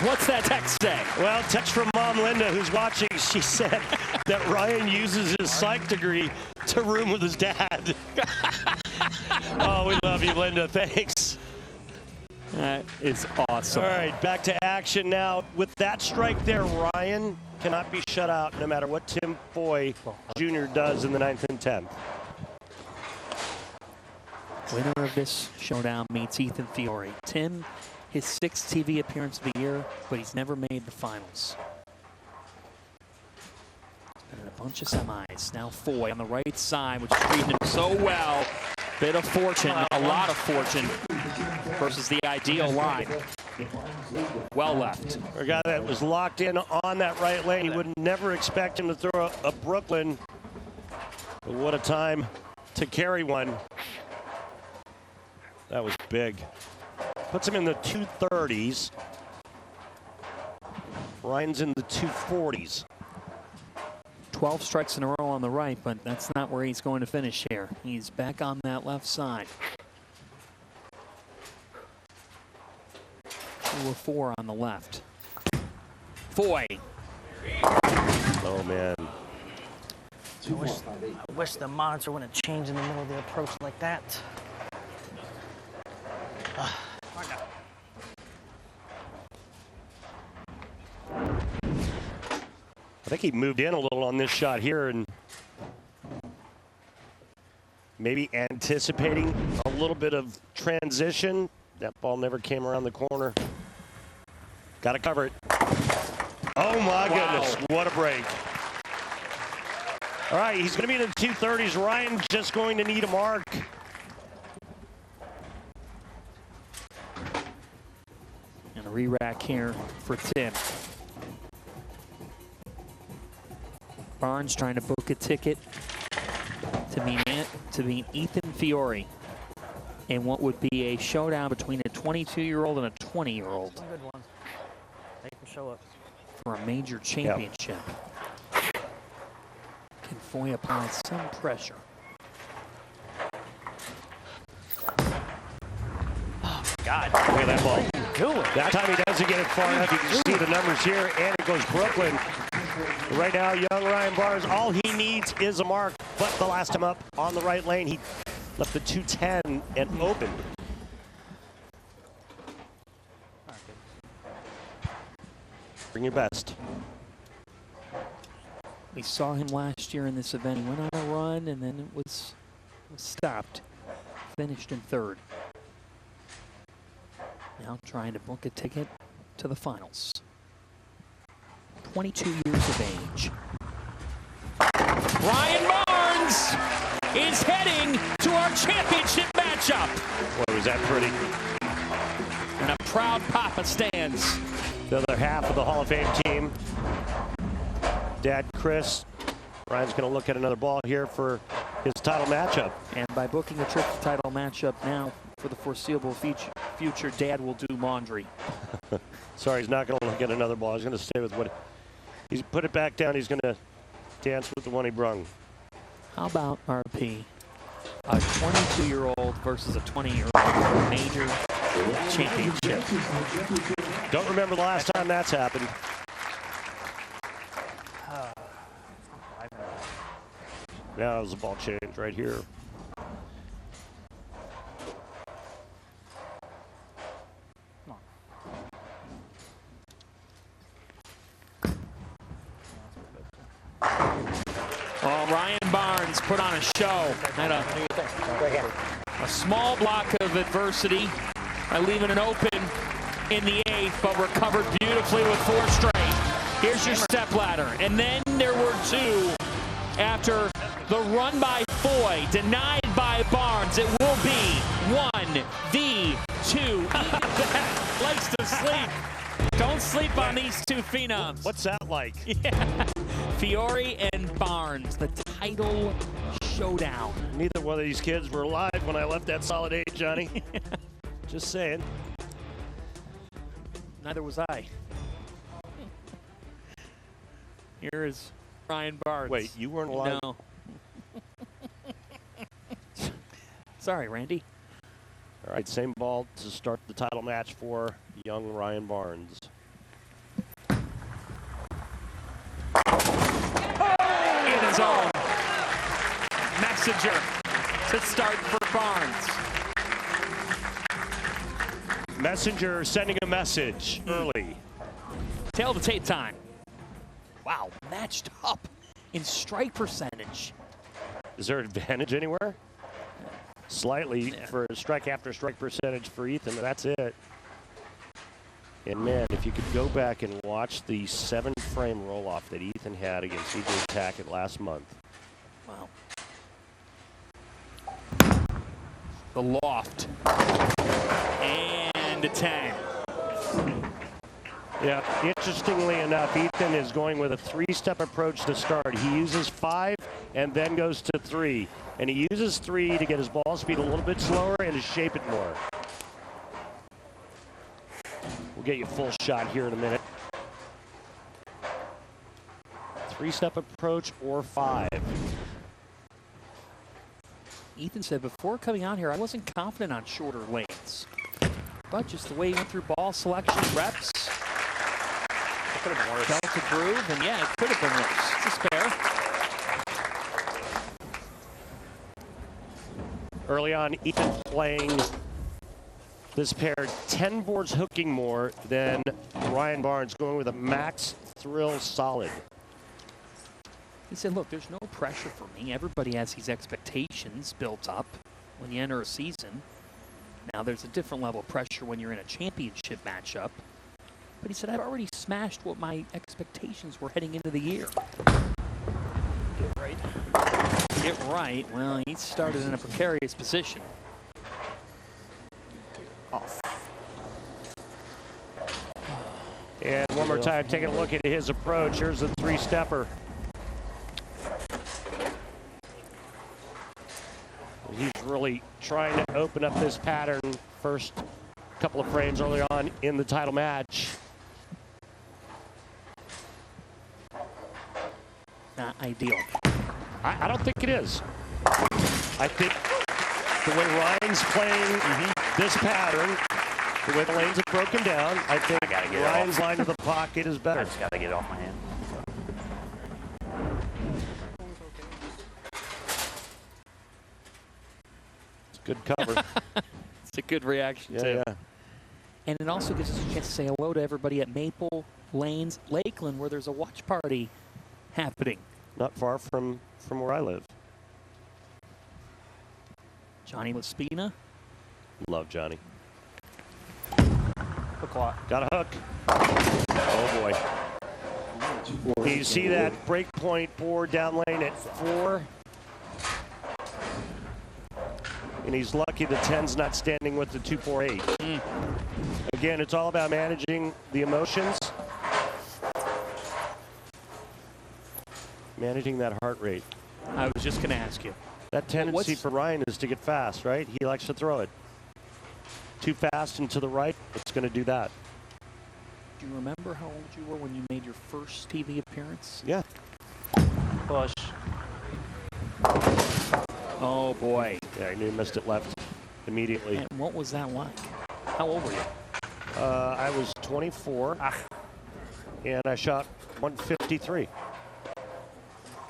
What's that text say? Well, text from Mom Linda, who's watching. She said that Ryan uses his psych degree to room with his dad. Oh, we love you, Linda. Thanks. That is awesome. All right, back to action now. With that strike there, Ryan cannot be shut out no matter what Tim Foy Jr. does in the 9th and 10th. Winner of this showdown meets Ethan Fiori. Tim, his 6th TV appearance of the year, but he's never made the finals. And a bunch of semis. Now Foy on the right side, which is treating him so well. Bit of fortune, a lot of fortune, versus the ideal line. Well left. A guy that was locked in on that right lane. You would never expect him to throw a Brooklyn. But what a time to carry one. That was big. Puts him in the 230s. Ryan's in the 240s. 12 strikes in a row on the right, but that's not where he's going to finish here. He's back on that left side. 2 or 4 on the left. Foy. Oh, man. I wish the monitor wouldn't change in the middle of the approach like that. I think he moved in a little on this shot here and maybe anticipating a little bit of transition. That ball never came around the corner. Got to cover it. Oh, my goodness. What a break. All right, he's going to be in the 230s. Ryan's just going to need a mark. And a re-rack here for Tim. Barnes trying to book a ticket to meet Ethan Fiori in what would be a showdown between a 22-year-old and a 20-year-old. Some good ones. They can show up. For a major championship. Can Foy apply some pressure? Oh, God. Look at that ball. Doing? That time he doesn't get it far enough. You can see the numbers here, and it goes Brooklyn. Right now, young Ryan Barnes, all he needs is a mark. But the last time up on the right lane, he left the 210 and opened. Bring your best. We saw him last year in this event. He went on a run, and then it was stopped. Finished in third. Now trying to book a ticket to the finals. 22 years of age. Ryan Barnes is heading to our championship matchup. Boy, was that pretty. And a proud Papa stands. The other half of the Hall of Fame team. Dad Chris. Ryan's going to look at another ball here for his title matchup. And by booking a trip to title matchup now for the foreseeable future, Dad will do laundry. Sorry, he's not going to look at another ball. He's going to stay with what he's put it back down. He's going to dance with the one he brung. How about RP? A 22-year-old versus a 20-year-old major championship. Don't remember the last time that's happened. Now there's a ball change right here. Well, Ryan Barnes put on a show. Had a small block of adversity by leaving it open in the eighth, but recovered beautifully with 4 straight. Here's your step ladder. And then there were 2 after the run by Foy, denied by Barnes. It will be 1 v 2. Likes to sleep. Don't sleep on these 2 phenoms. What's that like? Yeah. Fiori and Barnes, the title showdown. Neither one of these kids were alive when I left that solid 8, Johnny. Just saying. Neither was I. Here is Ryan Barnes. Wait, you weren't alive? No. Sorry, Randy. All right, same ball to start the title match for young Ryan Barnes. In his own. Messenger to start for Barnes. Messenger sending a message early. Tail of the tape time. Wow, matched up in strike percentage. Is there advantage anywhere? Slightly for strike after strike percentage for Ethan, but that's it. And man, if you could go back and watch the 7-frame roll-off that Ethan had against EJ Tackett last month. Wow. The loft. And a 10. Yeah, interestingly enough, Ethan is going with a 3-step approach to start. He uses 5 and then goes to 3. And he uses 3 to get his ball speed a little bit slower and to shape it more. We'll get you a full shot here in a minute. 3-step approach or 5. Ethan said before coming out here, I wasn't confident on shorter lanes. But just the way he went through ball selection, reps, Could have been worse. felt the groove, and yeah, it could have been worse. It's a spare. Early on, Ethan playing this pair 10 boards hooking more than Ryan Barnes, going with a max thrill solid. He said, look, there's no pressure for me. Everybody has these expectations built up when you enter a season. Now, there's a different level of pressure when you're in a championship matchup. But he said, I've already smashed what my expectations were heading into the year. Get right. Get right. Well, he started in a precarious position. Off. And one more time, taking a look at his approach. Here's a 3-stepper. He's really trying to open up this pattern. First couple of frames early on in the title match. Not ideal. I don't think it is. I think the way Ryan's playing this pattern, the way the lanes have broken down, I think Ryan's line to the pocket is better. I just got to get it off my hand. It's a good cover. It's a good reaction, too. Yeah. And it also gives us a chance to say hello to everybody at Maple Lanes, Lakeland, where there's a watch party happening. Not far from where I live. Johnny Laspina. Love Johnny. Hook lock. Got a hook. Oh, boy. You see that break point board down lane at 4. And he's lucky the 10's not standing with the 248. Again, it's all about managing the emotions. Managing that heart rate. I was just going to ask you. That tendency for Ryan is to get fast, right? He likes to throw it. Too fast and to the right, it's going to do that. Do you remember how old you were when you made your first TV appearance? Yeah. Push. Oh, boy. Yeah, I knew he missed it left immediately. And what was that like? How old were you? I was 24, and I shot 153.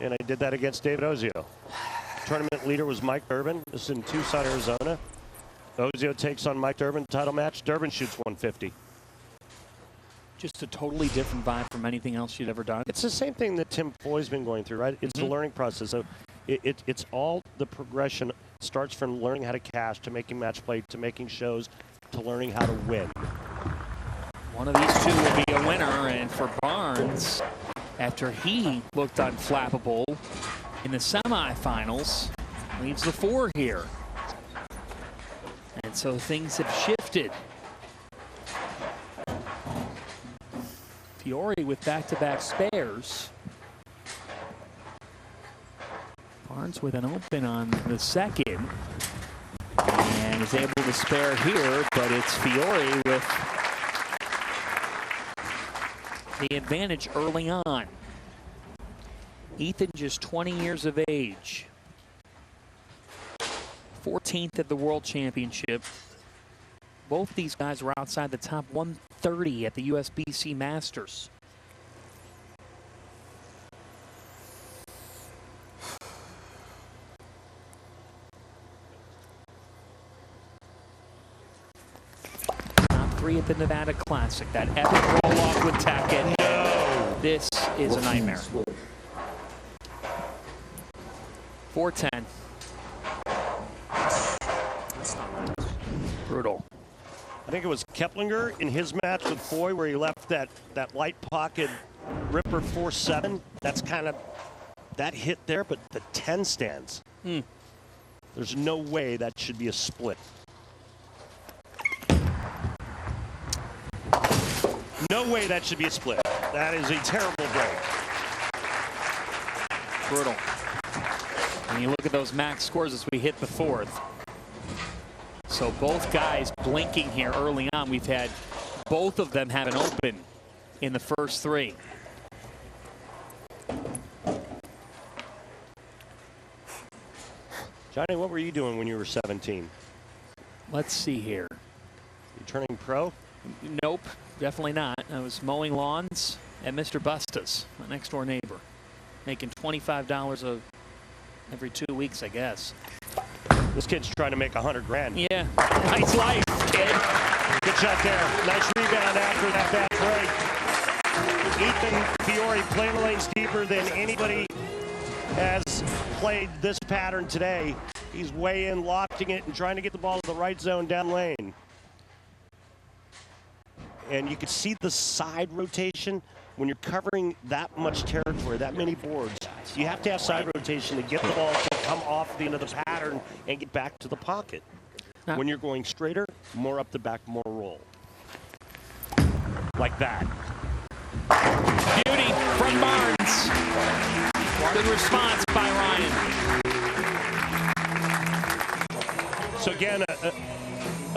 And I did that against David Ozio. Tournament leader was Mike Durbin. This is in Tucson, Arizona. Ozio takes on Mike Durbin, title match. Durbin shoots 150. Just a totally different vibe from anything else you'd ever done. It's the same thing that Tim Foy's been going through, right? It's the learning process. So it's all the progression. It starts from learning how to cash, to making match play, to making shows, to learning how to win. One of these two will be a winner, and for Barnes, after he looked unflappable in the semifinals, leaves the 4 here. And so things have shifted. Fiori with back-to-back spares. Barnes with an open on the second. And is able to spare here, but it's Fiori with the advantage early on. Ethan just 20 years of age. 14th at the World Championship. Both these guys were outside the top 130 at the USBC Masters. Top 3 at the Nevada Classic. That epic roll-off with Tackett. No! This is a nightmare. 410. Brutal. I think it was Keplinger in his match with Foy where he left that light pocket ripper 4-7. That's kind of that hit there, but the 10 stands. There's no way that should be a split. No way that should be a split. That is a terrible break. Brutal. And you look at those max scores as we hit the 4th. So both guys blinking here early on. We've had both of them have an open in the first 3. Johnny, what were you doing when you were 17? Let's see here. You turning pro? Nope, definitely not. I was mowing lawns at Mr. Busta's, my next door neighbor, making $25 every 2 weeks, I guess. This kid's trying to make 100 grand. Yeah, nice life, kid. Good shot there. Nice rebound after that bad break. Ethan Fiori playing the lanes deeper than anybody has played this pattern today. He's way in, lofting it, and trying to get the ball to the right zone down lane. And you can see the side rotation when you're covering that much territory, that many boards. You have to have side rotation to get the ball to come off the end of the pattern and get back to the pocket. When you're going straighter, more up the back, more roll. Like that. Beauty from Barnes. Good response by Ryan. again,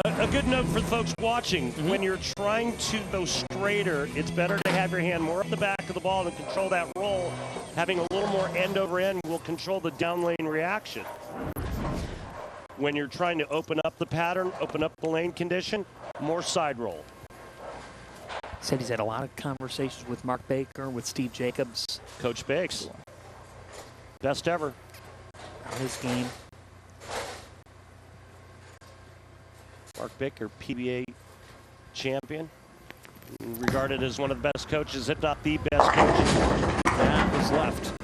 a good note for the folks watching. When you're trying to go straighter, it's better to have your hand more up the back of the ball and control that roll. Having a little more end over end will control the down lane reaction. When you're trying to open up the pattern, open up the lane condition, more side roll. Said he's had a lot of conversations with Mark Baker, with Steve Jacobs. Coach Bakes, best ever. About his game. Mark Baker, PBA champion, regarded as one of the best coaches, if not the best coach that was left.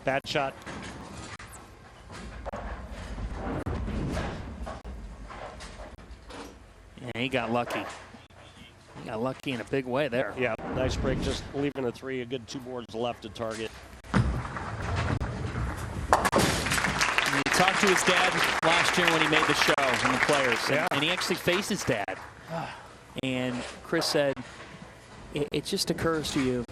Bad shot. Yeah, he got lucky. He got lucky in a big way there. Yeah, nice break, just leaving a three, a good 2 boards left to target. He talked to his dad last year when he made the show and the players, Yeah. and he actually faced his dad. And Chris said, it just occurs to you,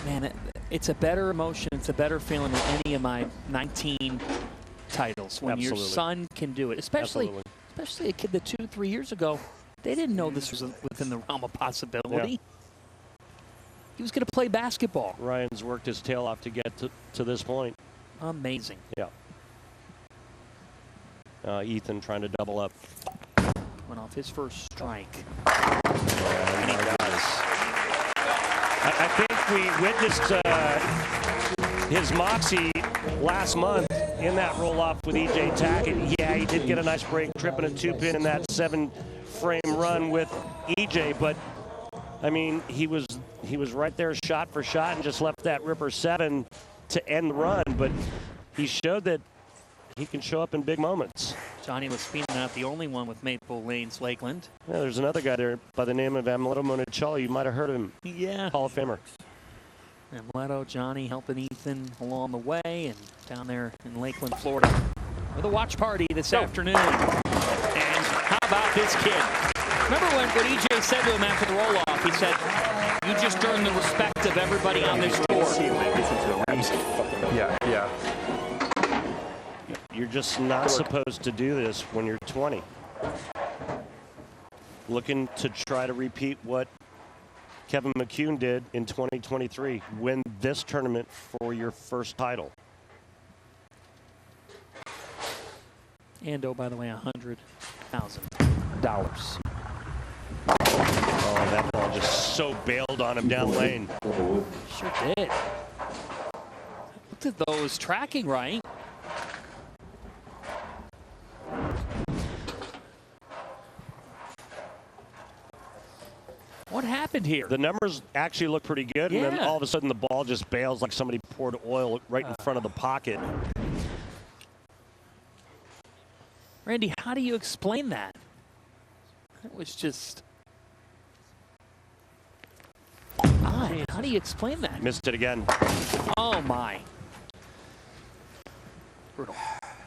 man, it's a better emotion, it's a better feeling than any of my 19 titles when your son can do it. Especially a kid that 2-3 years ago, they didn't know this was within the realm of possibility. Yeah. He was going to play basketball. Ryan's worked his tail off to get to this point. Amazing. Yeah. Ethan trying to double up. Went off his first strike. And he does. I think we witnessed his moxie last month in that roll-off with E.J. Tackett. Yeah, he did get a nice break, tripping a 2-pin in that 7-frame run with E.J., but, I mean, he was right there shot for shot and just left that ripper 7 to end the run, but he showed that he can show up in big moments. Johnny Laspina not the only one with Maple Lanes Lakeland. Yeah, there's another guy there by the name of Amleto Monticello. You might have heard of him. Yeah. Hall of Famer. Amleto, Johnny helping Ethan along the way and down there in Lakeland, Florida with a watch party this afternoon. And how about this kid? Remember when EJ said to him after the roll-off, he said, you just earned the respect of everybody on this tour. Yeah. You're just not supposed to do this when you're 20. Looking to try to repeat what Kevin McCune did in 2023. Win this tournament for your first title. And, oh, by the way, $100,000. Oh, that ball just so bailed on him down lane. Sure did. Looked at those tracking right. What happened here? The numbers actually look pretty good, and then all of a sudden the ball just bails like somebody poured oil right in front of the pocket. Randy, how do you explain that? It was just odd. How do you explain that? Missed it again. Oh, my. Brutal.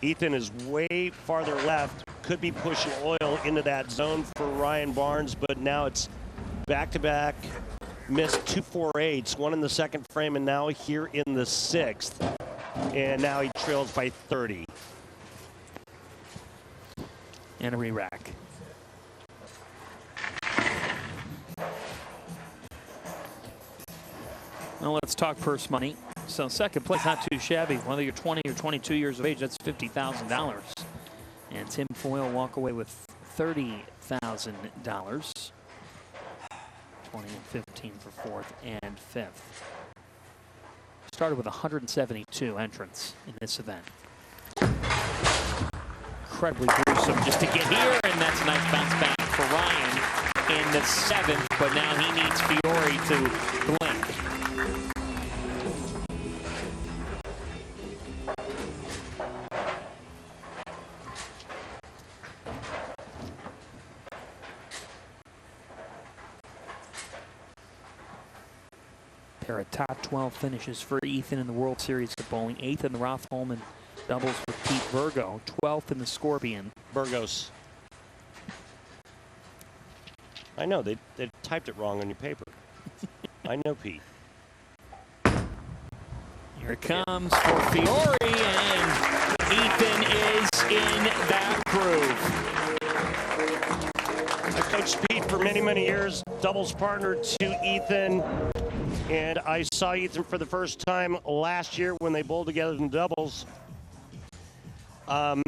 Ethan is way farther left. Could be pushing oil into that zone for Ryan Barnes, but now it's back-to-back, missed 2 4-8s, one in the second frame, and now here in the 6th. And now he trails by 30. And a re-rack. Well, let's talk purse money. So second place, not too shabby. Whether you're 20 or 22 years of age, that's $50,000. And Tim Foy will walk away with $30,000. 20 and 15 for 4th and 5th. Started with 172 entrants in this event. Incredibly gruesome just to get here, and that's a nice bounce back for Ryan in the 7th, but now he needs Fiori to blink. Pair of top 12 finishes for Ethan in the World Series of Bowling. 8th in the Roth Holman doubles with Pete Virgo. 12th in the Scorpion. Burgos. I know, they typed it wrong on your paper. I know, Pete. Here Here it comes for Fiori, and Ethan is in that groove. I coached Pete for many, many years, doubles partner to Ethan, and I saw Ethan for the first time last year when they bowled together in doubles. I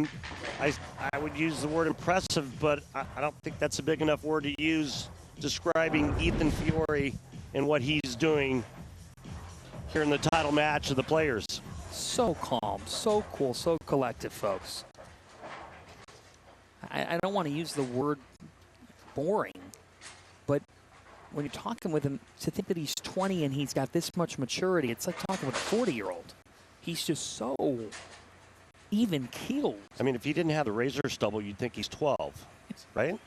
would use the word impressive, but I don't think that's a big enough word to use describing Ethan Fiori and what he's doing here in the title match of the players. So calm, so cool, so collective, folks. I don't want to use the word boring, but when you're talking with him, to think that he's 20 and he's got this much maturity, it's like talking with a 40-year-old. He's just so even keeled. I mean, if he didn't have the razor stubble, you'd think he's 12, right?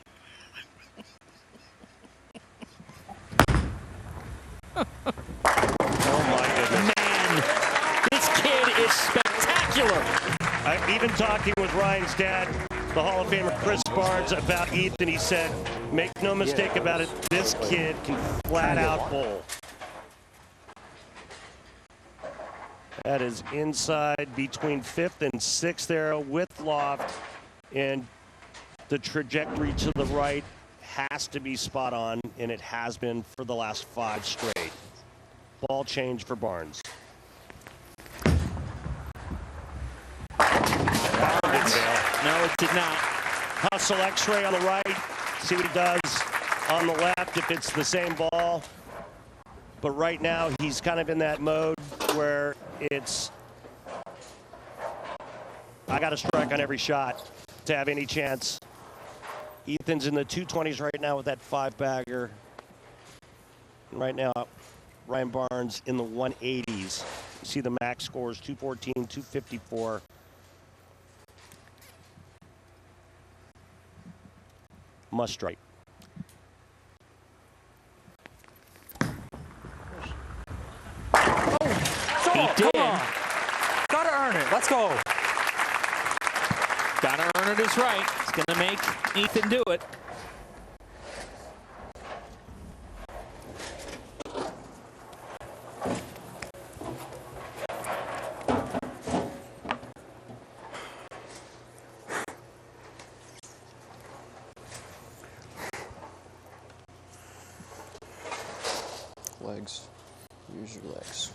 Oh my goodness. Man, this kid is spectacular. Even talking with Ryan's dad, the Hall of Famer Chris Barnes, about Ethan, he said, make no mistake about it, this kid can flat out bowl. That is inside between 5th and 6th arrow with loft, and the trajectory to the right has to be spot on, and it has been for the last 5 straight. Ball change for Barnes. No, it did not. Hustle X-ray on the right. See what he does on the left if it's the same ball. But right now he's kind of in that mode where it's, I got to strike on every shot to have any chance. Ethan's in the 220s right now with that 5-bagger. Right now, Ryan Barnes in the 180s. You see the max scores 214, 254. Must strike. He did. Gotta earn it. Let's go. Gotta earn it is right. He's gonna make Ethan do it. Legs. Use your legs.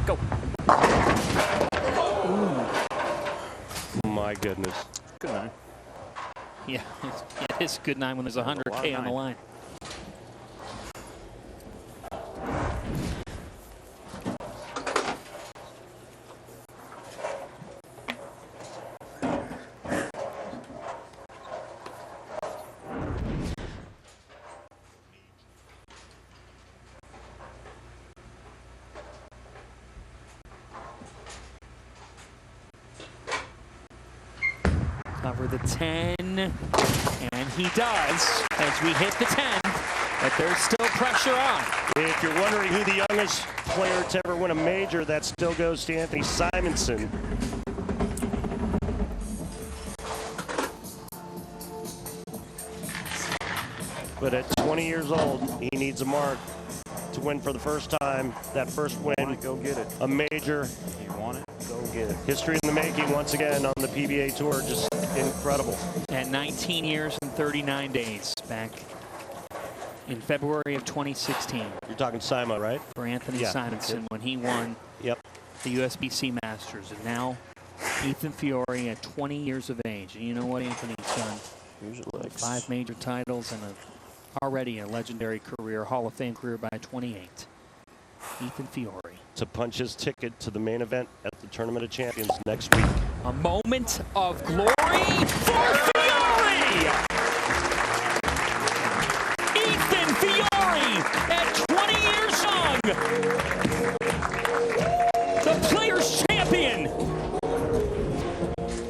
Go. My goodness. Good night. Yeah, it's a good night when there's 100K on the line. Cover the 10, and he does as we hit the 10, but there's still pressure on. If you're wondering who the youngest player to ever win a major, that still goes to Anthony Simonson. But at 20 years old, he needs a mark to win for the first time. That first win, Go get it. a major. You want it? Go get it. History in the making once again on the PBA Tour. Just incredible. At 19 years and 39 days back in February of 2016 You're talking Sima, right? for Anthony Yeah. Simonson when he won Yep. the USBC Masters. And now Ethan Fiori at 20 years of age. And you know what Anthony's done? Use your legs. 5 major titles and already a legendary career, Hall of Fame career by 28. Ethan Fiori. To punch his ticket to the main event at the Tournament of Champions next week. A moment of glory for Fiori! Ethan Fiori at 20 years young! The Players' Champion!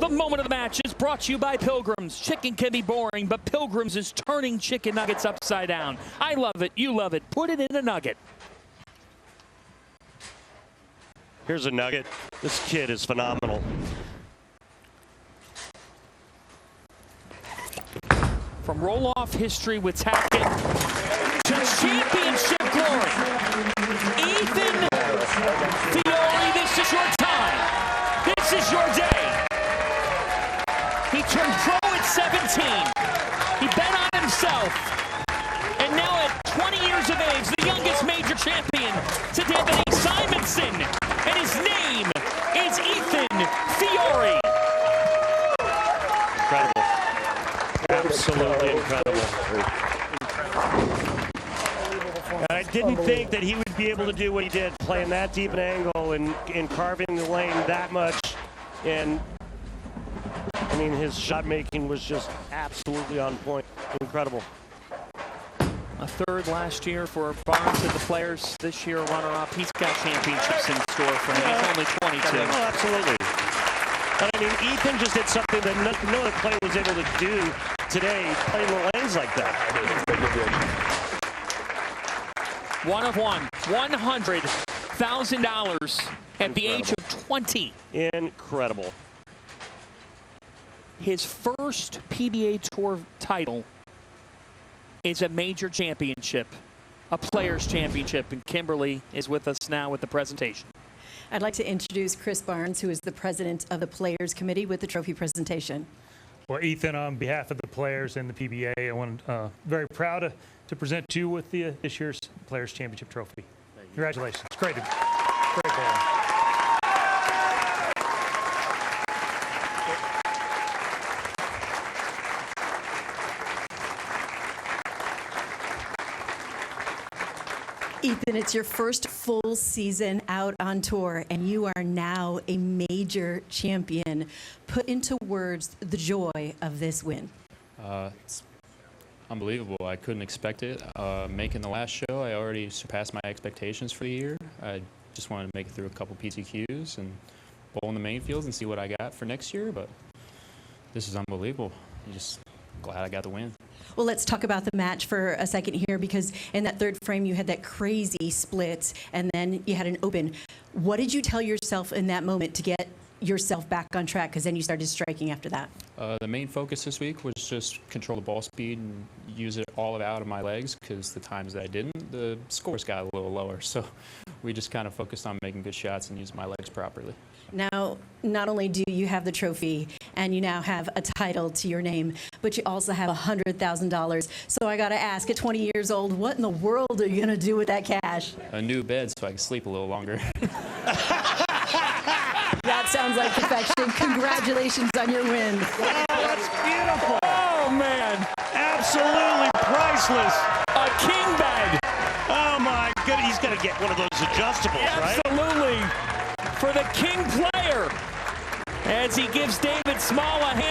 The moment of the match is brought to you by Pilgrims. Chicken can be boring, but Pilgrims is turning chicken nuggets upside down. I love it. You love it. Put it in a nugget. Here's a nugget. This kid is phenomenal. From roll-off history with tactic to championship glory. Ethan Fiori, this is your time. This is your day. He turned pro at 17. He bet on himself. And now at 20 years of age, the youngest major champion to David Simonson. And his name is Ethan Fiori. Incredible. Absolutely incredible. And I didn't think that he would be able to do what he did, playing that deep an angle and carving the lane that much. And I mean, his shot making was just absolutely on point. Incredible. A third last year for Barnes and the Players. This year, runner-up. He's got championships in store for him. He's only 22. Oh, absolutely. But I mean, Ethan just did something that no other player was able to do today, playing the lanes like that. One of one. $100,000 at the age of 20. Incredible. His first PBA Tour title is a major championship, a Players' Championship, and Kimberly is with us now with the presentation. I'd like to introduce Chris Barnes, who is the president of the Players Committee, with the trophy presentation. Well, Ethan, on behalf of the players and the PBA, I want very proud to present to you with this year's Players' Championship trophy. Congratulations. It's great ball. Ethan, it's your first full season out on tour, and you are now a major champion. Put into words the joy of this win. It's unbelievable. I couldn't expect it. Making the last show, I already surpassed my expectations for the year. I just wanted to make it through a couple PTQs and bowl in the main fields and see what I got for next year, but this is unbelievable. I'm just glad I got the win. Well, let's talk about the match for a second here, because in that third frame you had that crazy split and then you had an open. What did you tell yourself in that moment to get yourself back on track, because then you started striking after that? The main focus this week was just control the ball speed and use it all out of my legs, because the times that I didn't, the scores got a little lower. So we just kind of focused on making good shots and using my legs properly. Now, not only do you have the trophy and you now have a title to your name, but you also have $100,000. So I got to ask, at 20 years old, what in the world are you going to do with that cash? A new bed so I can sleep a little longer. That sounds like perfection. Congratulations on your win. Oh, that's beautiful. Oh, man. Absolutely priceless. A king bed. Oh, my goodness. He's going to get one of those adjustables, right? Absolutely. For the king player, as he gives David Small a hand.